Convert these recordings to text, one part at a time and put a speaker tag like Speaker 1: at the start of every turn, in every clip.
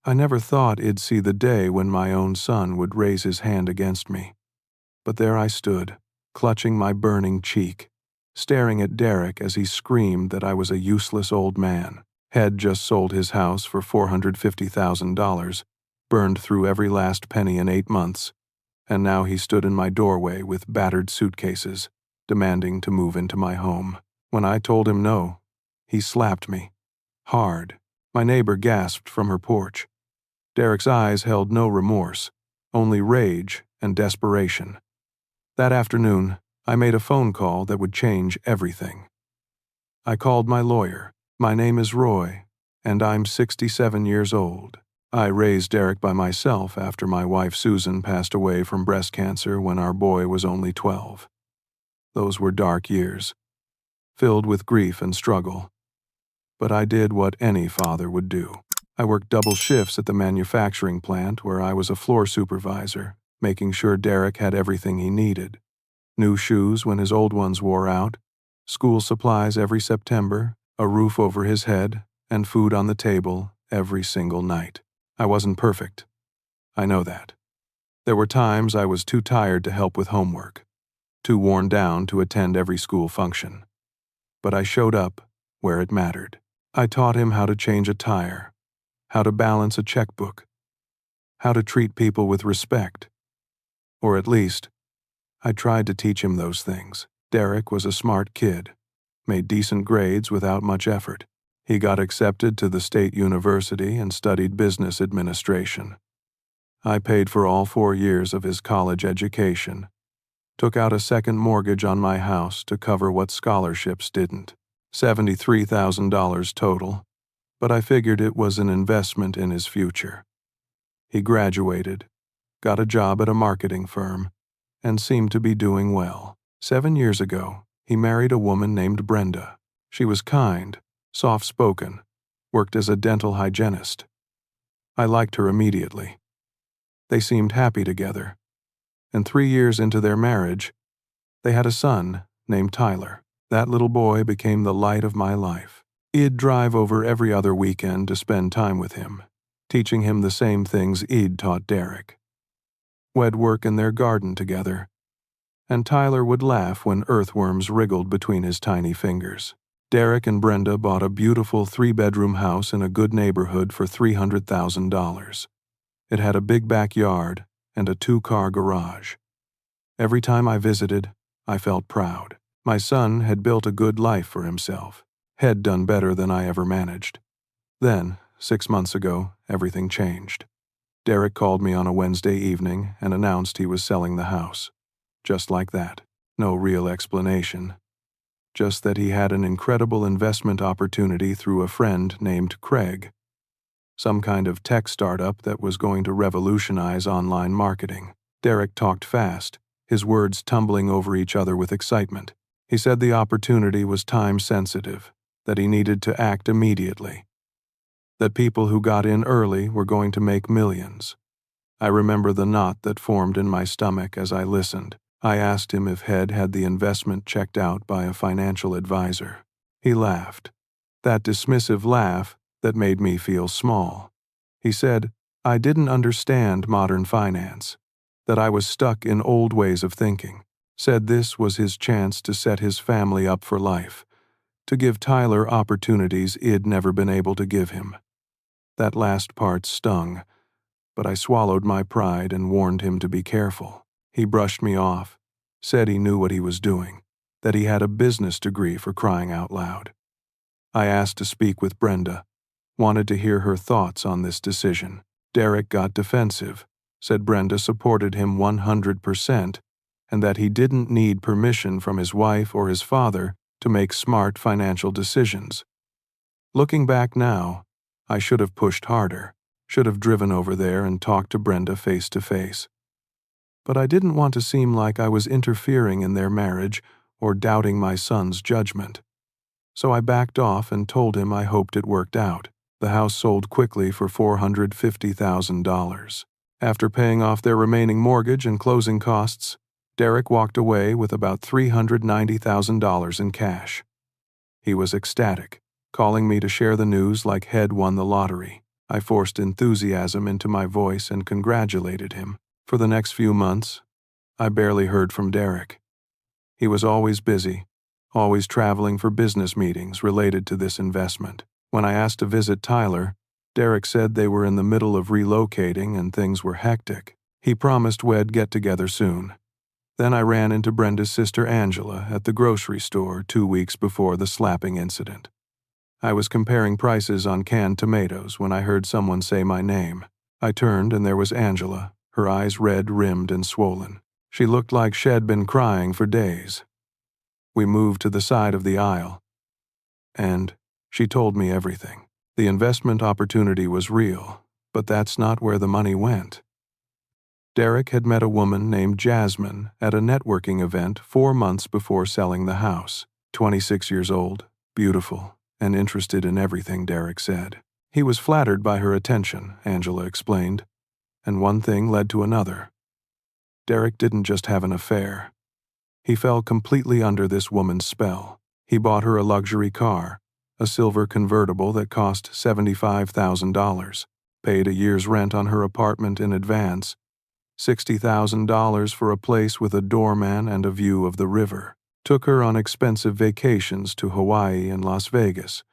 Speaker 1: I never thought I'd see the day when my own son would raise his hand against me. But there I stood, clutching my burning cheek, staring at Derek as he screamed that I was a useless old man. Had just sold his house for $450,000, burned through every last penny in 8 months, and now he stood in my doorway with battered suitcases, demanding to move into my home. When I told him no, he slapped me. Hard. My neighbor gasped from her porch. Derek's eyes held no remorse, only rage and desperation. That afternoon, I made a phone call that would change everything. I called my lawyer. My name is Roy, and I'm 67 years old. I raised Derek by myself after my wife Susan passed away from breast cancer when our boy was only 12. Those were dark years, filled with grief and struggle. But I did what any father would do. I worked double shifts at the manufacturing plant where I was a floor supervisor, making sure Derek had everything he needed. New shoes when his old ones wore out, school supplies every September, a roof over his head, and food on the table every single night. I wasn't perfect. I know that. There were times I was too tired to help with homework, too worn down to attend every school function. But I showed up where it mattered. I taught him how to change a tire, how to balance a checkbook, how to treat people with respect. Or at least, I tried to teach him those things. Derek was a smart kid, made decent grades without much effort. He got accepted to the state university and studied business administration. I paid for all 4 years of his college education, took out a second mortgage on my house to cover what scholarships didn't. $73,000 total, but I figured it was an investment in his future. He graduated, got a job at a marketing firm, and seemed to be doing well. 7 years ago, he married a woman named Brenda. She was kind, soft-spoken, worked as a dental hygienist. I liked her immediately. They seemed happy together, and 3 years into their marriage, they had a son named Tyler. That little boy became the light of my life. I'd drive over every other weekend to spend time with him, teaching him the same things I'd taught Derek. We'd work in their garden together, and Tyler would laugh when earthworms wriggled between his tiny fingers. Derek and Brenda bought a beautiful 3-bedroom house in a good neighborhood for $300,000. It had a big backyard and a 2-car garage. Every time I visited, I felt proud. My son had built a good life for himself, had done better than I ever managed. Then, 6 months ago, everything changed. Derek called me on a Wednesday evening and announced he was selling the house. Just like that. No real explanation. Just that he had an incredible investment opportunity through a friend named Craig. Some kind of tech startup that was going to revolutionize online marketing. Derek talked fast, his words tumbling over each other with excitement. He said the opportunity was time-sensitive, that he needed to act immediately, that people who got in early were going to make millions. I remember the knot that formed in my stomach as I listened. I asked him if Head had the investment checked out by a financial advisor. He laughed, that dismissive laugh that made me feel small. He said, I didn't understand modern finance, that I was stuck in old ways of thinking. Said this was his chance to set his family up for life, to give Tyler opportunities I'd never been able to give him. That last part stung, but I swallowed my pride and warned him to be careful. He brushed me off, said he knew what he was doing, that he had a business degree for crying out loud. I asked to speak with Brenda, wanted to hear her thoughts on this decision. Derek got defensive, said Brenda supported him 100%, and that he didn't need permission from his wife or his father to make smart financial decisions. Looking back now, I should have pushed harder, should have driven over there and talked to Brenda face to face. But I didn't want to seem like I was interfering in their marriage or doubting my son's judgment. So I backed off and told him I hoped it worked out. The house sold quickly for $450,000. After paying off their remaining mortgage and closing costs, Derek walked away with about $390,000 in cash. He was ecstatic, calling me to share the news like Head won the lottery. I forced enthusiasm into my voice and congratulated him. For the next few months, I barely heard from Derek. He was always busy, always traveling for business meetings related to this investment. When I asked to visit Tyler, Derek said they were in the middle of relocating and things were hectic. He promised we'd get together soon. Then I ran into Brenda's sister Angela at the grocery store 2 weeks before the slapping incident. I was comparing prices on canned tomatoes when I heard someone say my name. I turned and there was Angela, her eyes red-rimmed and swollen. She looked like she'd been crying for days. We moved to the side of the aisle, and she told me everything. The investment opportunity was real, but that's not where the money went. Derek had met a woman named Jasmine at a networking event 4 months before selling the house. 26 years old, beautiful, and interested in everything Derek said. He was flattered by her attention, Angela explained, and one thing led to another. Derek didn't just have an affair. He fell completely under this woman's spell. He bought her a luxury car, a silver convertible that cost $75,000, paid a year's rent on her apartment in advance, $60,000 for a place with a doorman and a view of the river, took her on expensive vacations to Hawaii and Las Vegas,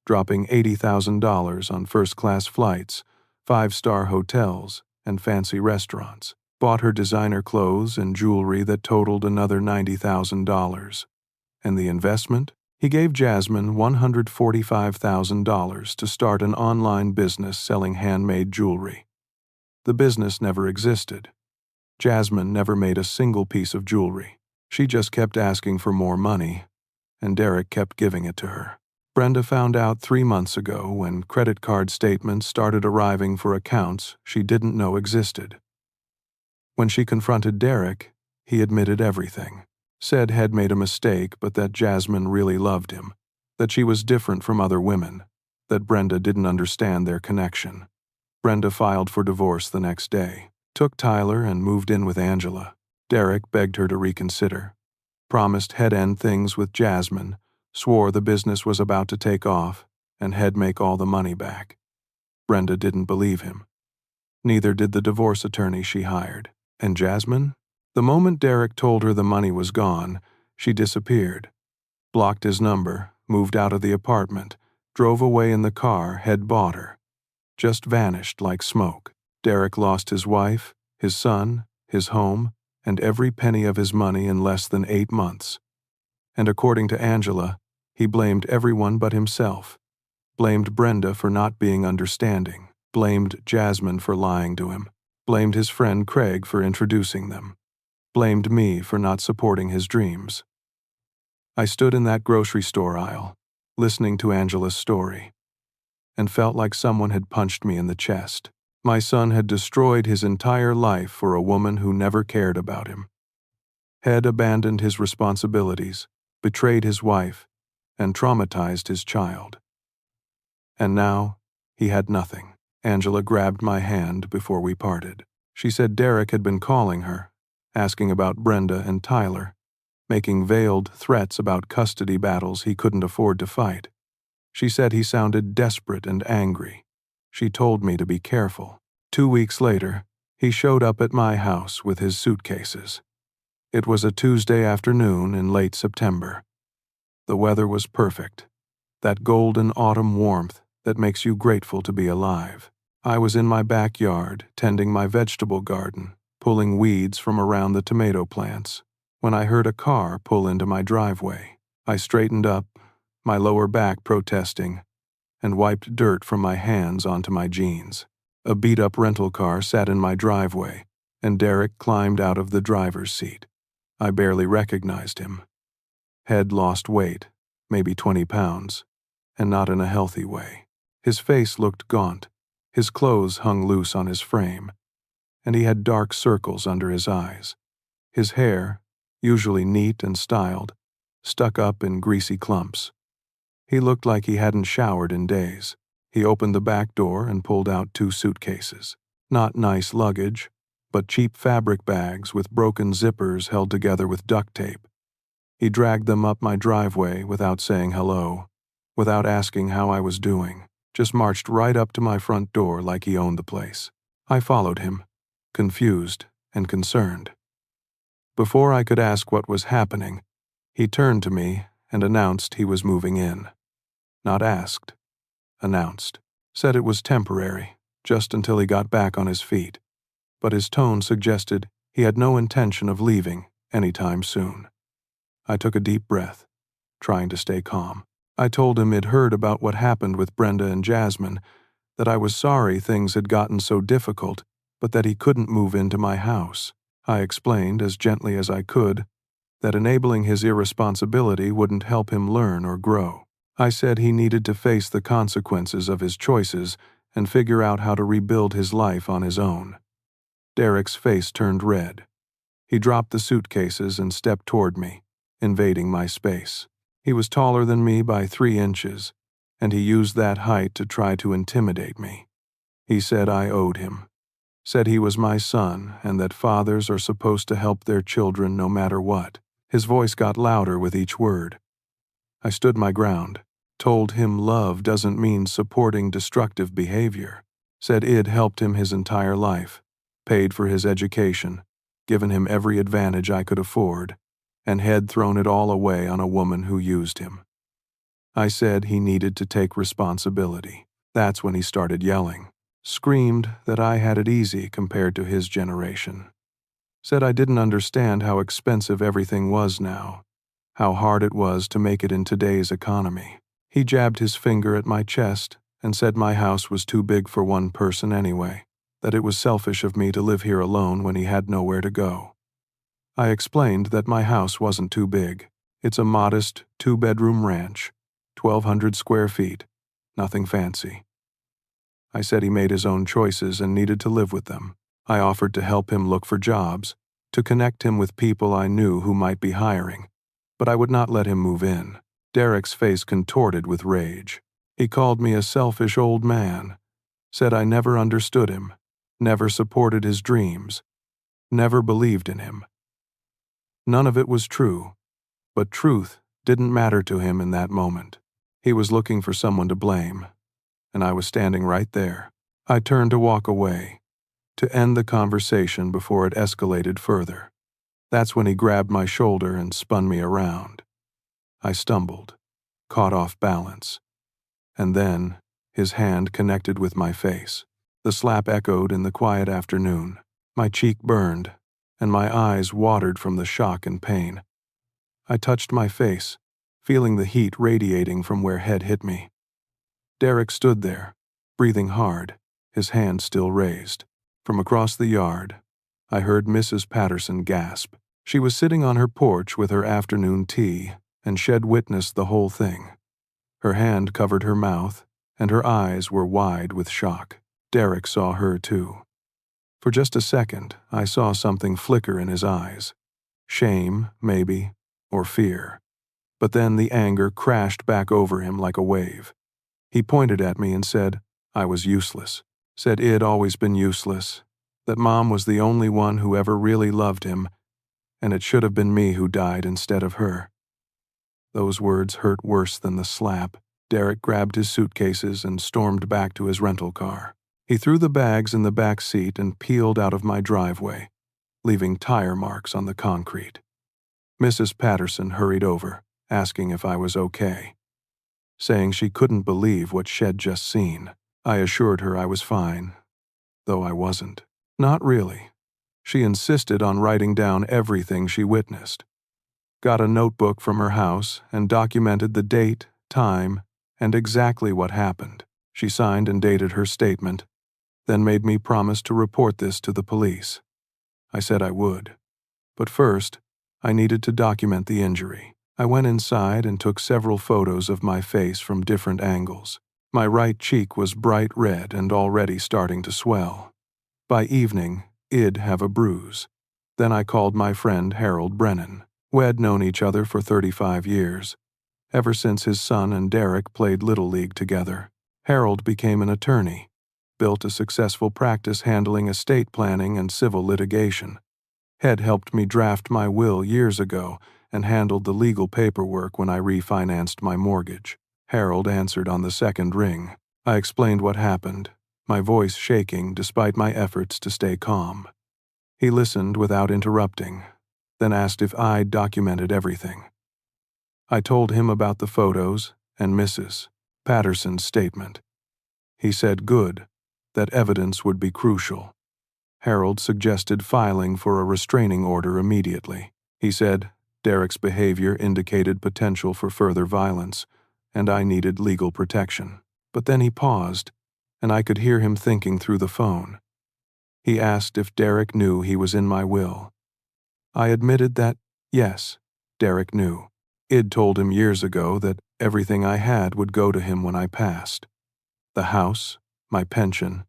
Speaker 1: dropping $80,000 on first-class flights, 5-star hotels, and fancy restaurants, bought her designer clothes and jewelry that totaled another $90,000. And the investment? He gave Jasmine $145,000 to start an online business selling handmade jewelry. The business never existed. Jasmine never made a single piece of jewelry. She just kept asking for more money, and Derek kept giving it to her. Brenda found out 3 months ago when credit card statements started arriving for accounts she didn't know existed. When she confronted Derek, he admitted everything. Said he'd made a mistake, but that Jasmine really loved him, that she was different from other women, that Brenda didn't understand their connection. Brenda filed for divorce the next day, took Tyler and moved in with Angela. Derek begged her to reconsider, promised he'd end things with Jasmine, swore the business was about to take off, and he'd make all the money back. Brenda didn't believe him. Neither did the divorce attorney she hired. And Jasmine? The moment Derek told her the money was gone, she disappeared, blocked his number, moved out of the apartment, drove away in the car he'd bought her. Just vanished like smoke. Derek lost his wife, his son, his home, and every penny of his money in less than 8 months. And according to Angela, he blamed everyone but himself. Blamed Brenda for not being understanding. Blamed Jasmine for lying to him. Blamed his friend Craig for introducing them. Blamed me for not supporting his dreams. I stood in that grocery store aisle, listening to Angela's story, and felt like someone had punched me in the chest. My son had destroyed his entire life for a woman who never cared about him. Had abandoned his responsibilities, betrayed his wife, and traumatized his child. And now, he had nothing. Angela grabbed my hand before we parted. She said Derek had been calling her, asking about Brenda and Tyler, making veiled threats about custody battles he couldn't afford to fight. She said he sounded desperate and angry. She told me to be careful. 2 weeks later, he showed up at my house with his suitcases. It was a Tuesday afternoon in late September. The weather was perfect, that golden autumn warmth that makes you grateful to be alive. I was in my backyard, tending my vegetable garden, pulling weeds from around the tomato plants, when I heard a car pull into my driveway. I straightened up, my lower back protesting, and wiped dirt from my hands onto my jeans. A beat-up rental car sat in my driveway, and Derek climbed out of the driver's seat. I barely recognized him. He'd lost weight, maybe 20 pounds, and not in a healthy way. His face looked gaunt, his clothes hung loose on his frame, and he had dark circles under his eyes. His hair, usually neat and styled, stuck up in greasy clumps. He looked like he hadn't showered in days. He opened the back door and pulled out 2 suitcases. Not nice luggage, but cheap fabric bags with broken zippers held together with duct tape. He dragged them up my driveway without saying hello, without asking how I was doing. just marched right up to my front door like he owned the place. I followed him, confused and concerned. Before I could ask what was happening, he turned to me and announced he was moving in. Not asked, announced. Said it was temporary, just until he got back on his feet, but his tone suggested he had no intention of leaving anytime soon. I took a deep breath, trying to stay calm. I told him he'd heard about what happened with Brenda and Jasmine, that I was sorry things had gotten so difficult, but that he couldn't move into my house. I explained, as gently as I could, that enabling his irresponsibility wouldn't help him learn or grow. I said he needed to face the consequences of his choices and figure out how to rebuild his life on his own. Derek's face turned red. He dropped the suitcases and stepped toward me, invading my space. He was taller than me by 3 inches, and he used that height to try to intimidate me. He said I owed him. Said he was my son and that fathers are supposed to help their children no matter what. His voice got louder with each word. I stood my ground, told him love doesn't mean supporting destructive behavior. Said I'd helped him his entire life, paid for his education, given him every advantage I could afford, and had thrown it all away on a woman who used him. I said he needed to take responsibility. That's when he started yelling. Screamed that I had it easy compared to his generation. Said I didn't understand how expensive everything was now, how hard it was to make it in today's economy. He jabbed his finger at my chest and said my house was too big for one person anyway, that it was selfish of me to live here alone when he had nowhere to go. I explained that my house wasn't too big. It's a modest 2-bedroom ranch, 1,200 square feet, nothing fancy. I said he made his own choices and needed to live with them. I offered to help him look for jobs, to connect him with people I knew who might be hiring, but I would not let him move in. Derek's face contorted with rage. He called me a selfish old man, said I never understood him, never supported his dreams, never believed in him. None of it was true, but truth didn't matter to him in that moment. He was looking for someone to blame, and I was standing right there. I turned to walk away, to end the conversation before it escalated further. That's when he grabbed my shoulder and spun me around. I stumbled, caught off balance, and then his hand connected with my face. The slap echoed in the quiet afternoon. My cheek burned, and my eyes watered from the shock and pain. I touched my face, feeling the heat radiating from where head hit me. Derek stood there, breathing hard, his hand still raised. From across the yard, I heard Mrs. Patterson gasp. She was sitting on her porch with her afternoon tea, and Shed witnessed the whole thing. Her hand covered her mouth, and her eyes were wide with shock. Derek saw her too. For just a second, I saw something flicker in his eyes. Shame, maybe, or fear. But then the anger crashed back over him like a wave. He pointed at me and said I was useless. Said I'd always been useless, that Mom was the only one who ever really loved him, and it should have been me who died instead of her. Those words hurt worse than the slap. Derek grabbed his suitcases and stormed back to his rental car. He threw the bags in the back seat and peeled out of my driveway, leaving tire marks on the concrete. Mrs. Patterson hurried over, asking if I was okay, saying she couldn't believe what she'd just seen. I assured her I was fine, though I wasn't. Not really. She insisted on writing down everything she witnessed. Got a notebook from her house and documented the date, time, and exactly what happened. She signed and dated her statement, then made me promise to report this to the police. I said I would. But first, I needed to document the injury. I went inside and took several photos of my face from different angles. My right cheek was bright red and already starting to swell. By evening, I'd have a bruise. Then I called my friend Harold Brennan. We'd known each other for 35 years, ever since his son and Derek played Little League together. Harold became an attorney, built a successful practice handling estate planning and civil litigation. Had helped me draft my will years ago and handled the legal paperwork when I refinanced my mortgage. Harold answered on the second ring. I explained what happened, my voice shaking despite my efforts to stay calm. He listened without interrupting, then asked if I'd documented everything. I told him about the photos and Mrs. Patterson's statement. He said good, that evidence would be crucial. Harold suggested filing for a restraining order immediately. He said Derek's behavior indicated potential for further violence, and I needed legal protection. But then he paused, and I could hear him thinking through the phone. He asked if Derek knew he was in my will. I admitted that, yes, Derek knew. I'd told him years ago that everything I had would go to him when I passed. The house, my pension,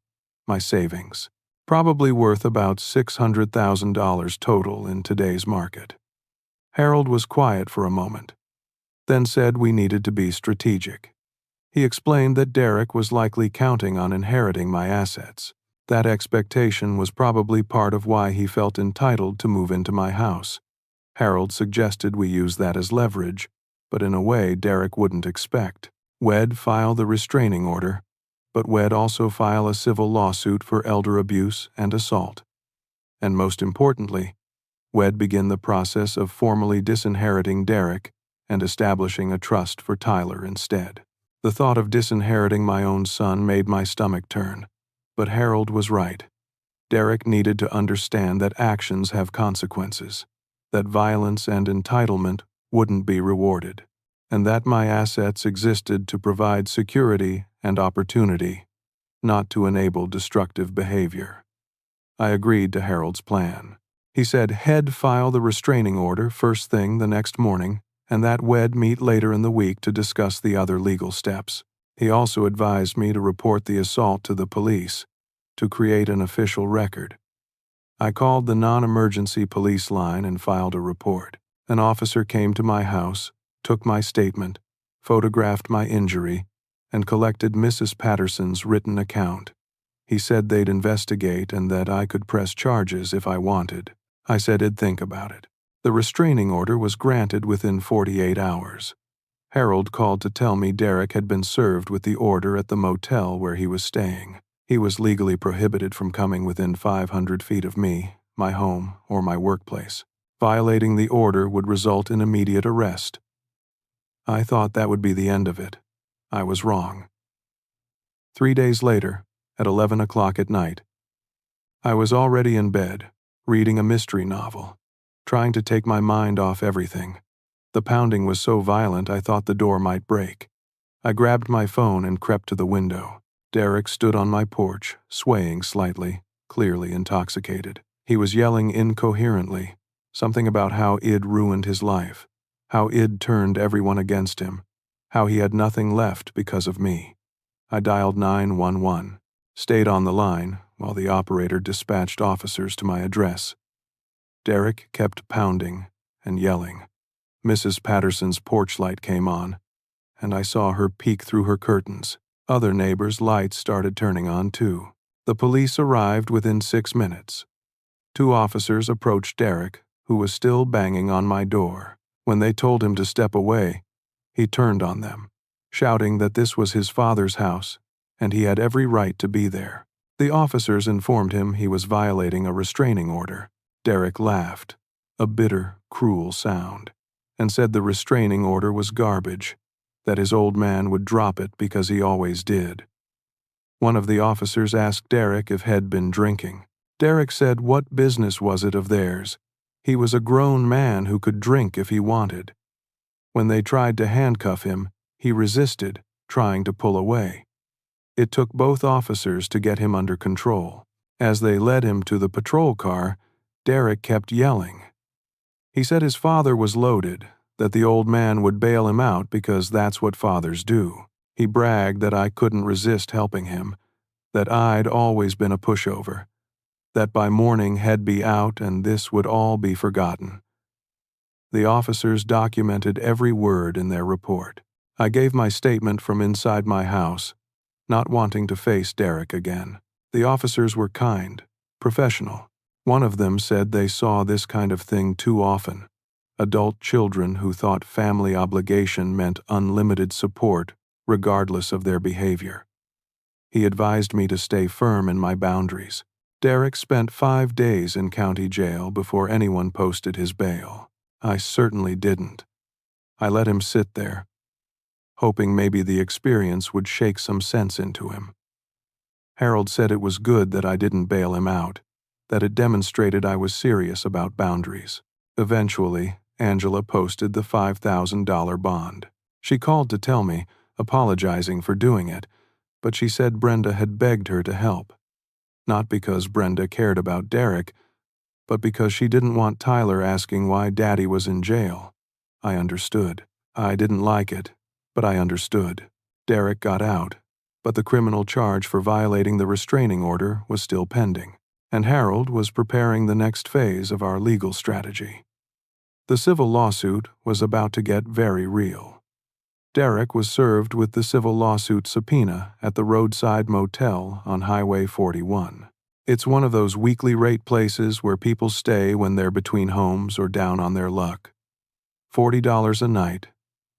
Speaker 1: my savings. Probably worth about $600,000 total in today's market. Harold was quiet for a moment, then said we needed to be strategic. He explained that Derek was likely counting on inheriting my assets. That expectation was probably part of why he felt entitled to move into my house. Harold suggested we use that as leverage, but in a way Derek wouldn't expect. We'd file the restraining order, but we'd also file a civil lawsuit for elder abuse and assault. And most importantly, we'd begin the process of formally disinheriting Derek and establishing a trust for Tyler instead. The thought of disinheriting my own son made my stomach turn, but Harold was right. Derek needed to understand that actions have consequences, that violence and entitlement wouldn't be rewarded, and that my assets existed to provide security and opportunity, not to enable destructive behavior. I agreed to Harold's plan. He said he'd file the restraining order first thing the next morning, and that we'd meet later in the week to discuss the other legal steps. He also advised me to report the assault to the police, to create an official record. I called the non-emergency police line and filed a report. An officer came to my house, took my statement, photographed my injury, and collected Mrs. Patterson's written account. He said they'd investigate and that I could press charges if I wanted. I said I'd think about it. The restraining order was granted within 48 hours. Harold called to tell me Derek had been served with the order at the motel where he was staying. He was legally prohibited from coming within 500 feet of me, my home, or my workplace. Violating the order would result in immediate arrest. I thought that would be the end of it. I was wrong. 3 days later, at 11 o'clock at night, I was already in bed, reading a mystery novel, trying to take my mind off everything. The pounding was so violent I thought the door might break. I grabbed my phone and crept to the window. Derek stood on my porch, swaying slightly, clearly intoxicated. He was yelling incoherently, something about how I'd ruined his life, how I'd turned everyone against him, how he had nothing left because of me. I dialed 911, stayed on the line while the operator dispatched officers to my address. Derek kept pounding and yelling. Mrs. Patterson's porch light came on, and I saw her peek through her curtains. Other neighbors' lights started turning on too. The police arrived within 6 minutes. 2 officers approached Derek, who was still banging on my door. When they told him to step away, he turned on them, shouting that this was his father's house, and he had every right to be there. The officers informed him he was violating a restraining order. Derek laughed, a bitter, cruel sound, and said the restraining order was garbage, that his old man would drop it because he always did. One of the officers asked Derek if he'd been drinking. Derek said what business was it of theirs? He was a grown man who could drink if he wanted. When they tried to handcuff him, he resisted, trying to pull away. It took both officers to get him under control. As they led him to the patrol car, Derek kept yelling. He said his father was loaded, that the old man would bail him out because that's what fathers do. He bragged that I couldn't resist helping him, that I'd always been a pushover, that by morning he'd be out and this would all be forgotten. The officers documented every word in their report. I gave my statement from inside my house, not wanting to face Derek again. The officers were kind, professional. One of them said they saw this kind of thing too often. Adult children who thought family obligation meant unlimited support, regardless of their behavior. He advised me to stay firm in my boundaries. Derek spent 5 days in county jail before anyone posted his bail. I certainly didn't. I let him sit there, hoping maybe the experience would shake some sense into him. Harold said it was good that I didn't bail him out, that it demonstrated I was serious about boundaries. Eventually, Angela posted the $5,000 bond. She called to tell me, apologizing for doing it, but she said Brenda had begged her to help. Not because Brenda cared about Derek, but because she didn't want Tyler asking why Daddy was in jail. I understood. I didn't like it, but I understood. Derek got out, but the criminal charge for violating the restraining order was still pending, and Harold was preparing the next phase of our legal strategy. The civil lawsuit was about to get very real. Derek was served with the civil lawsuit subpoena at the roadside motel on Highway 41. It's one of those weekly rate places where people stay when they're between homes or down on their luck. $40 a night,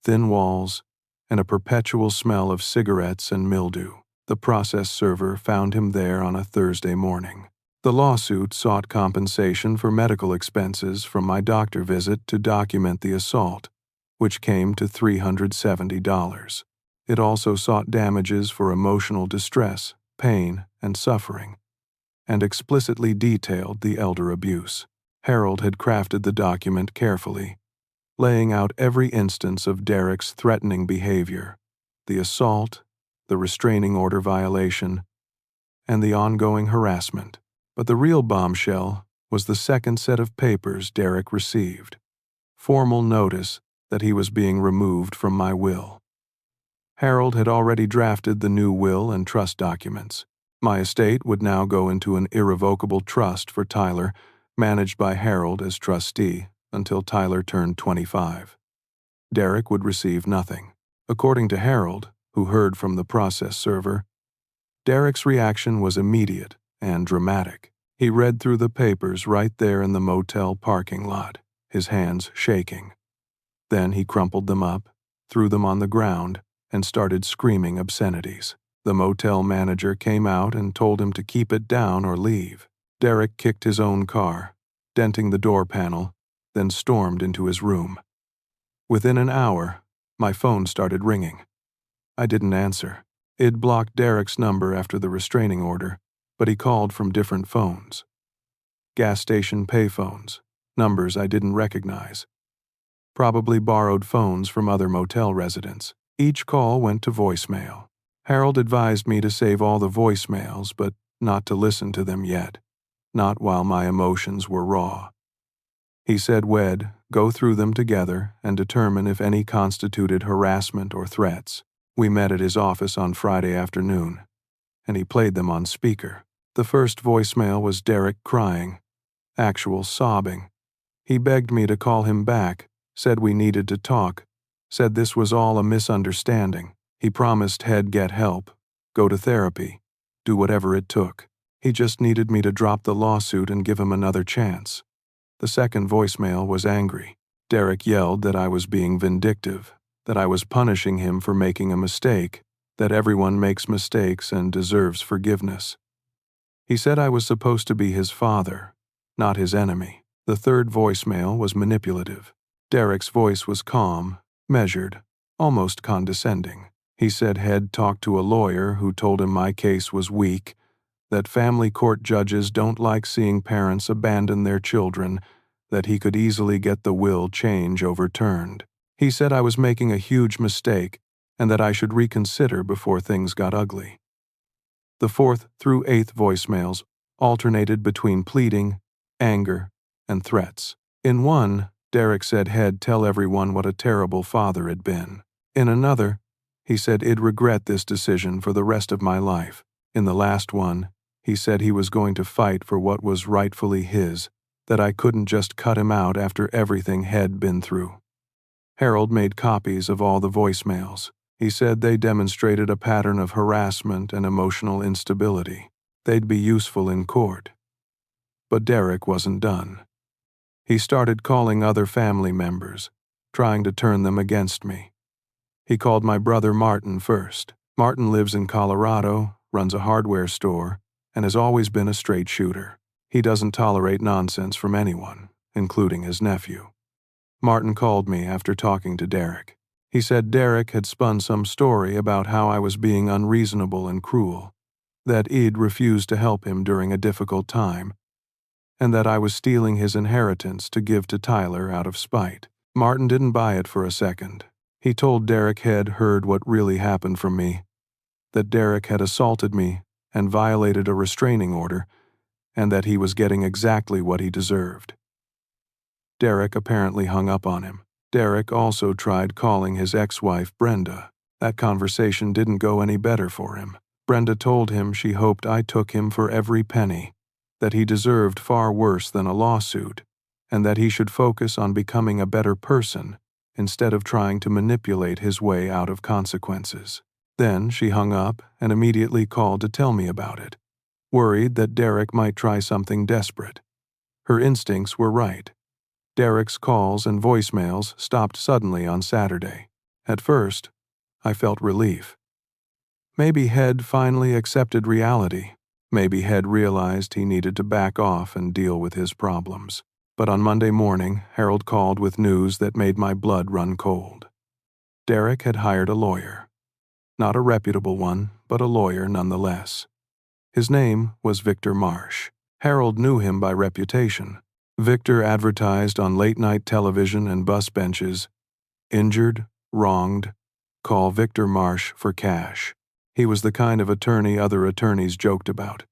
Speaker 1: thin walls, and a perpetual smell of cigarettes and mildew. The process server found him there on a Thursday morning. The lawsuit sought compensation for medical expenses from my doctor visit to document the assault, which came to $370. It also sought damages for emotional distress, pain, and suffering, and explicitly detailed the elder abuse. Harold had crafted the document carefully, laying out every instance of Derek's threatening behavior, the assault, the restraining order violation, and the ongoing harassment. But the real bombshell was the second set of papers Derek received. Formal notice that he was being removed from my will. Harold had already drafted the new will and trust documents. My estate would now go into an irrevocable trust for Tyler, managed by Harold as trustee, until Tyler turned 25. Derek would receive nothing. According to Harold, who heard from the process server, Derek's reaction was immediate and dramatic. He read through the papers right there in the motel parking lot, his hands shaking. Then he crumpled them up, threw them on the ground, and started screaming obscenities. The motel manager came out and told him to keep it down or leave. Derek kicked his own car, denting the door panel, then stormed into his room. Within an hour, my phone started ringing. I didn't answer. It blocked Derek's number after the restraining order, but he called from different phones. Gas station payphones, numbers I didn't recognize. Probably borrowed phones from other motel residents. Each call went to voicemail. Harold advised me to save all the voicemails, but not to listen to them yet, not while my emotions were raw. He said we'd go through them together and determine if any constituted harassment or threats. We met at his office on Friday afternoon, and he played them on speaker. The first voicemail was Derek crying, actual sobbing. He begged me to call him back, said we needed to talk, said this was all a misunderstanding. He promised he'd get help, go to therapy, do whatever it took. He just needed me to drop the lawsuit and give him another chance. The second voicemail was angry. Derek yelled that I was being vindictive, that I was punishing him for making a mistake, that everyone makes mistakes and deserves forgiveness. He said I was supposed to be his father, not his enemy. The third voicemail was manipulative. Derek's voice was calm, measured, almost condescending. He said he'd talked to a lawyer who told him my case was weak, that family court judges don't like seeing parents abandon their children, that he could easily get the will change overturned. He said I was making a huge mistake and that I should reconsider before things got ugly. The fourth through eighth voicemails alternated between pleading, anger, and threats. In one, Derek said he'd tell everyone what a terrible father had been. In another, he said he'd regret this decision for the rest of my life. In the last one, he said he was going to fight for what was rightfully his, that I couldn't just cut him out after everything he'd been through. Harold made copies of all the voicemails. He said they demonstrated a pattern of harassment and emotional instability. They'd be useful in court. But Derek wasn't done. He started calling other family members, trying to turn them against me. He called my brother Martin first. Martin lives in Colorado, runs a hardware store, and has always been a straight shooter. He doesn't tolerate nonsense from anyone, including his nephew. Martin called me after talking to Derek. He said Derek had spun some story about how I was being unreasonable and cruel, that Id refused to help him during a difficult time, and that I was stealing his inheritance to give to Tyler out of spite. Martin didn't buy it for a second. He told Derek Head heard what really happened from me, that Derek had assaulted me and violated a restraining order, and that he was getting exactly what he deserved. Derek apparently hung up on him. Derek also tried calling his ex-wife Brenda. That conversation didn't go any better for him. Brenda told him she hoped I took him for every penny, that he deserved far worse than a lawsuit, and that he should focus on becoming a better person instead of trying to manipulate his way out of consequences. Then she hung up and immediately called to tell me about it, worried that Derek might try something desperate. Her instincts were right. Derek's calls and voicemails stopped suddenly on Saturday. At first, I felt relief. Maybe Head finally accepted reality. Maybe Head realized he needed to back off and deal with his problems. But on Monday morning, Harold called with news that made my blood run cold. Derek had hired a lawyer. Not a reputable one, but a lawyer nonetheless. His name was Victor Marsh. Harold knew him by reputation. Victor advertised on late-night television and bus benches, "Injured, wronged, call Victor Marsh for cash." He was the kind of attorney other attorneys joked about,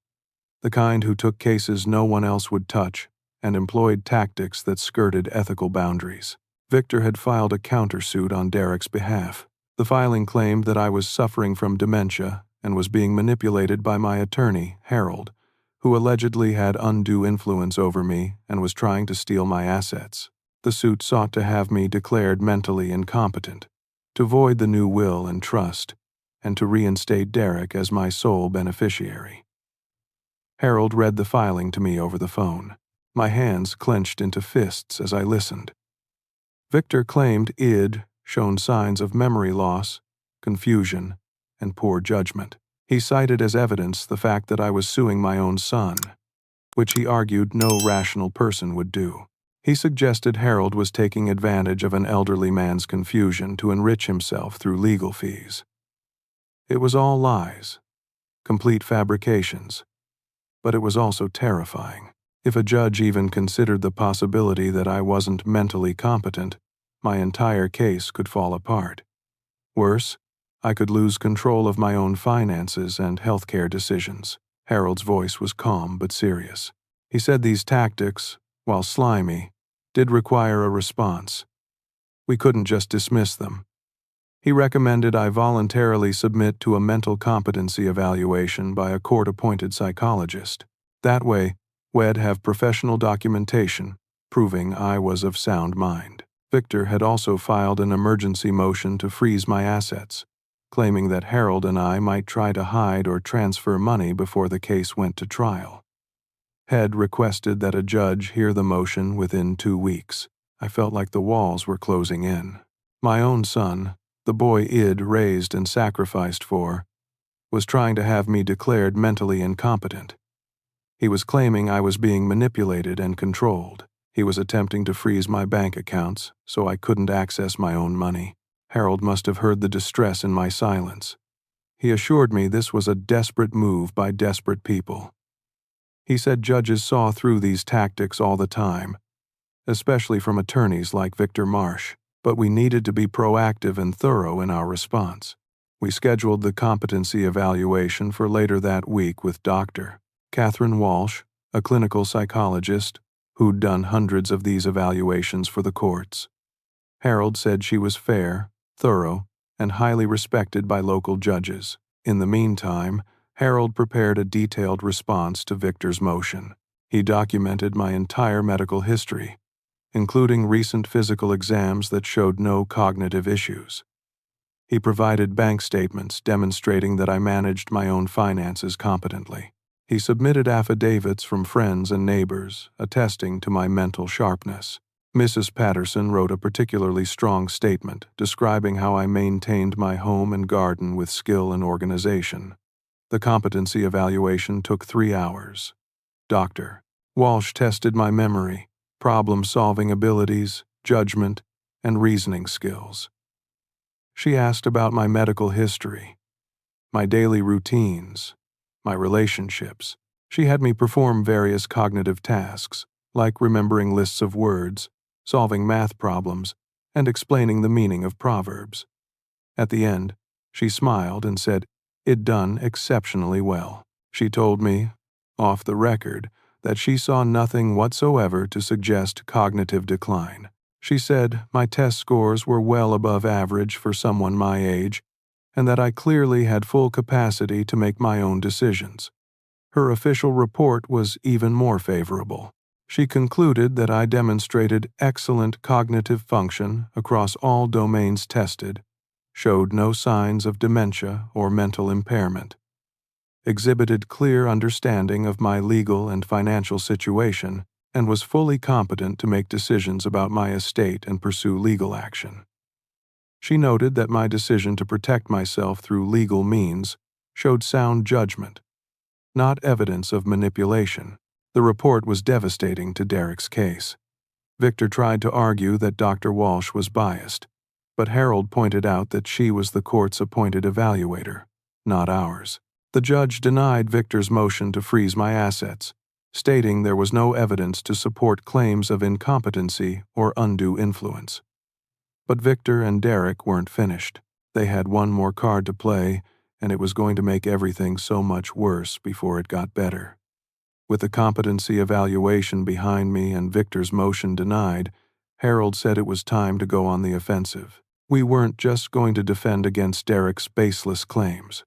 Speaker 1: the kind who took cases no one else would touch and employed tactics that skirted ethical boundaries. Victor had filed a countersuit on Derek's behalf. The filing claimed that I was suffering from dementia and was being manipulated by my attorney, Harold, who allegedly had undue influence over me and was trying to steal my assets. The suit sought to have me declared mentally incompetent, to void the new will and trust, and to reinstate Derek as my sole beneficiary. Harold read the filing to me over the phone. My hands clenched into fists as I listened. Victor claimed Id shown signs of memory loss, confusion, and poor judgment. He cited as evidence the fact that I was suing my own son, which he argued no rational person would do. He suggested Harold was taking advantage of an elderly man's confusion to enrich himself through legal fees. It was all lies, complete fabrications, but it was also terrifying. If a judge even considered the possibility that I wasn't mentally competent, my entire case could fall apart. Worse, I could lose control of my own finances and healthcare decisions. Harold's voice was calm but serious. He said these tactics, while slimy, did require a response. We couldn't just dismiss them. He recommended I voluntarily submit to a mental competency evaluation by a court-appointed psychologist. That way, we'd have professional documentation proving I was of sound mind. Victor had also filed an emergency motion to freeze my assets, claiming that Harold and I might try to hide or transfer money before the case went to trial. Head requested that a judge hear the motion within 2 weeks. I felt like the walls were closing in. My own son, the boy Id raised and sacrificed for, was trying to have me declared mentally incompetent. He was claiming I was being manipulated and controlled. He was attempting to freeze my bank accounts so I couldn't access my own money. Harold must have heard the distress in my silence. He assured me this was a desperate move by desperate people. He said judges saw through these tactics all the time, especially from attorneys like Victor Marsh, but we needed to be proactive and thorough in our response. We scheduled the competency evaluation for later that week with Dr. Catherine Walsh, a clinical psychologist who'd done hundreds of these evaluations for the courts. Harold said she was fair, thorough, and highly respected by local judges. In the meantime, Harold prepared a detailed response to Victor's motion. He documented my entire medical history, including recent physical exams that showed no cognitive issues. He provided bank statements demonstrating that I managed my own finances competently. He submitted affidavits from friends and neighbors attesting to my mental sharpness. Mrs. Patterson wrote a particularly strong statement describing how I maintained my home and garden with skill and organization. The competency evaluation took 3 hours. Dr. Walsh tested my memory, problem-solving abilities, judgment, and reasoning skills. She asked about my medical history, my daily routines, my relationships. She had me perform various cognitive tasks, like remembering lists of words, solving math problems, and explaining the meaning of proverbs. At the end, she smiled and said, "It done exceptionally well." She told me, off the record, that she saw nothing whatsoever to suggest cognitive decline. She said my test scores were well above average for someone my age, and that I clearly had full capacity to make my own decisions. Her official report was even more favorable. She concluded that I demonstrated excellent cognitive function across all domains tested, showed no signs of dementia or mental impairment, exhibited clear understanding of my legal and financial situation, and was fully competent to make decisions about my estate and pursue legal action. She noted that my decision to protect myself through legal means showed sound judgment, not evidence of manipulation. The report was devastating to Derek's case. Victor tried to argue that Dr. Walsh was biased, but Harold pointed out that she was the court's appointed evaluator, not ours. The judge denied Victor's motion to freeze my assets, stating there was no evidence to support claims of incompetency or undue influence. But Victor and Derek weren't finished. They had one more card to play, and it was going to make everything so much worse before it got better. With the competency evaluation behind me and Victor's motion denied, Harold said it was time to go on the offensive. We weren't just going to defend against Derek's baseless claims.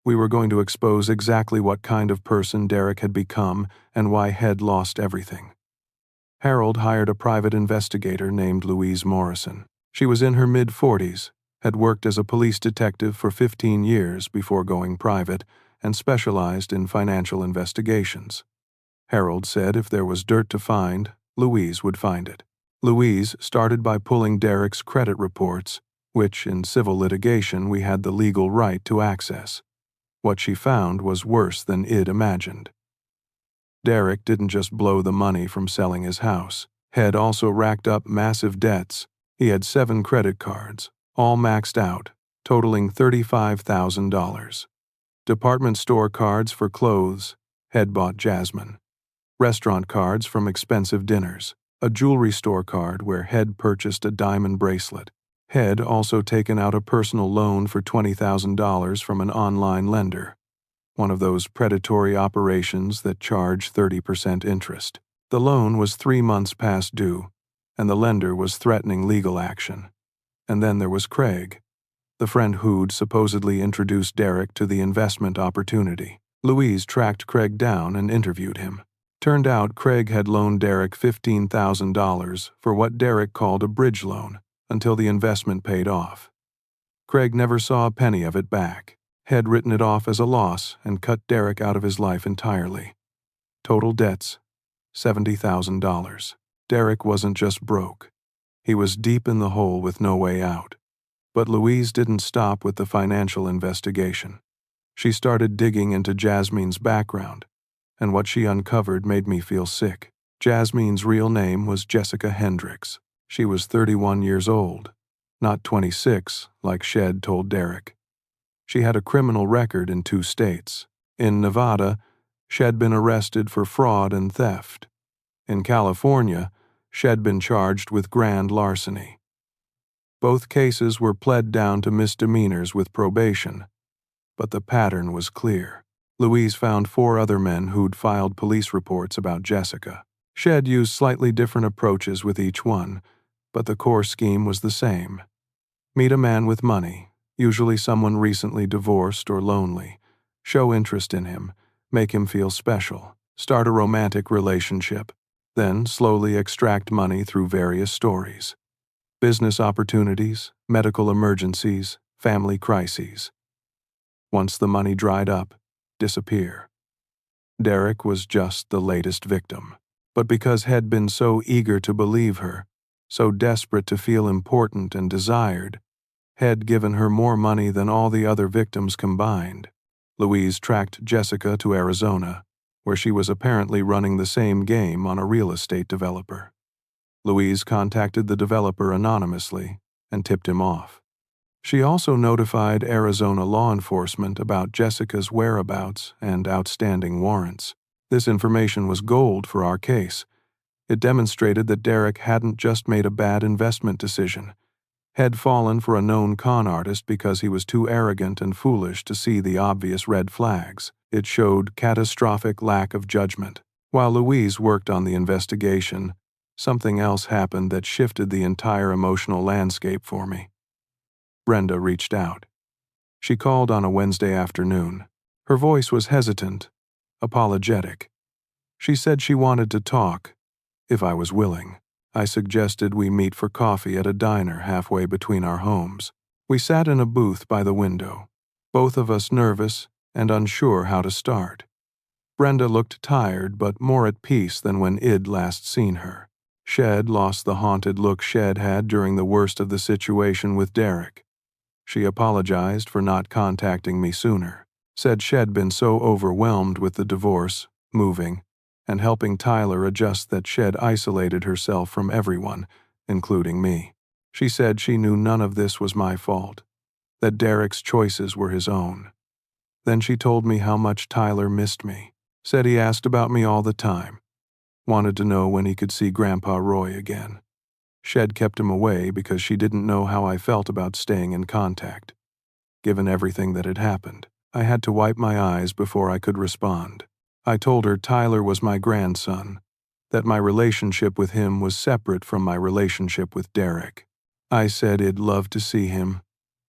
Speaker 1: We were going to expose exactly what kind of person Derek had become and why Head lost everything. Harold hired a private investigator named Louise Morrison. She was in her mid-40s, had worked as a police detective for 15 years before going private, and specialized in financial investigations. Harold said if there was dirt to find, Louise would find it. Louise started by pulling Derek's credit reports, which in civil litigation we had the legal right to access. What she found was worse than Id imagined. Derek didn't just blow the money from selling his house. Head also racked up massive debts. He had 7 credit cards, all maxed out, totaling $35,000. Department store cards for clothes. Head bought Jasmine. Restaurant cards from expensive dinners. A jewelry store card where Head purchased a diamond bracelet. Head also taken out a personal loan for $20,000 from an online lender, one of those predatory operations that charge 30% interest. The loan was 3 months past due, and the lender was threatening legal action. And then there was Craig, the friend who'd supposedly introduced Derek to the investment opportunity. Louise tracked Craig down and interviewed him. Turned out Craig had loaned Derek $15,000 for what Derek called a bridge loan, until the investment paid off. Craig never saw a penny of it back. Had written it off as a loss and cut Derek out of his life entirely. Total debts, $70,000. Derek wasn't just broke. He was deep in the hole with no way out. But Louise didn't stop with the financial investigation. She started digging into Jasmine's background, and what she uncovered made me feel sick. Jasmine's real name was Jessica Hendricks. She was 31 years old, not 26, like Shed told Derek. She had a criminal record in 2 states. In Nevada, Shed been arrested for fraud and theft. In California, Shed been charged with grand larceny. Both cases were pled down to misdemeanors with probation, but the pattern was clear. Louise found 4 other men who'd filed police reports about Jessica. Shed used slightly different approaches with each one, but the core scheme was the same. Meet a man with money, usually someone recently divorced or lonely, show interest in him, make him feel special, start a romantic relationship, then slowly extract money through various stories. Business opportunities, medical emergencies, family crises. Once the money dried up, disappear. Derek was just the latest victim. But because Head been so eager to believe her, so desperate to feel important and desired, Head given her more money than all the other victims combined. Louise tracked Jessica to Arizona, where she was apparently running the same game on a real estate developer. Louise contacted the developer anonymously and tipped him off. She also notified Arizona law enforcement about Jessica's whereabouts and outstanding warrants. This information was gold for our case. It demonstrated that Derek hadn't just made a bad investment decision, had fallen for a known con artist because he was too arrogant and foolish to see the obvious red flags. It showed catastrophic lack of judgment. While Louise worked on the investigation, something else happened that shifted the entire emotional landscape for me. Brenda reached out. She called on a Wednesday afternoon. Her voice was hesitant, apologetic. She said she wanted to talk, if I was willing. I suggested we meet for coffee at a diner halfway between our homes. We sat in a booth by the window, both of us nervous and unsure how to start. Brenda looked tired but more at peace than when I'd last seen her. Shed lost the haunted look Shed had during the worst of the situation with Derek. She apologized for not contacting me sooner, said she'd been so overwhelmed with the divorce, moving, and helping Tyler adjust that she'd isolated herself from everyone, including me. She said she knew none of this was my fault, that Derek's choices were his own. Then she told me how much Tyler missed me, said he asked about me all the time, wanted to know when he could see Grandpa Roy again. Shed kept him away because she didn't know how I felt about staying in contact. Given everything that had happened, I had to wipe my eyes before I could respond. I told her Tyler was my grandson, that my relationship with him was separate from my relationship with Derek. I said I'd love to see him,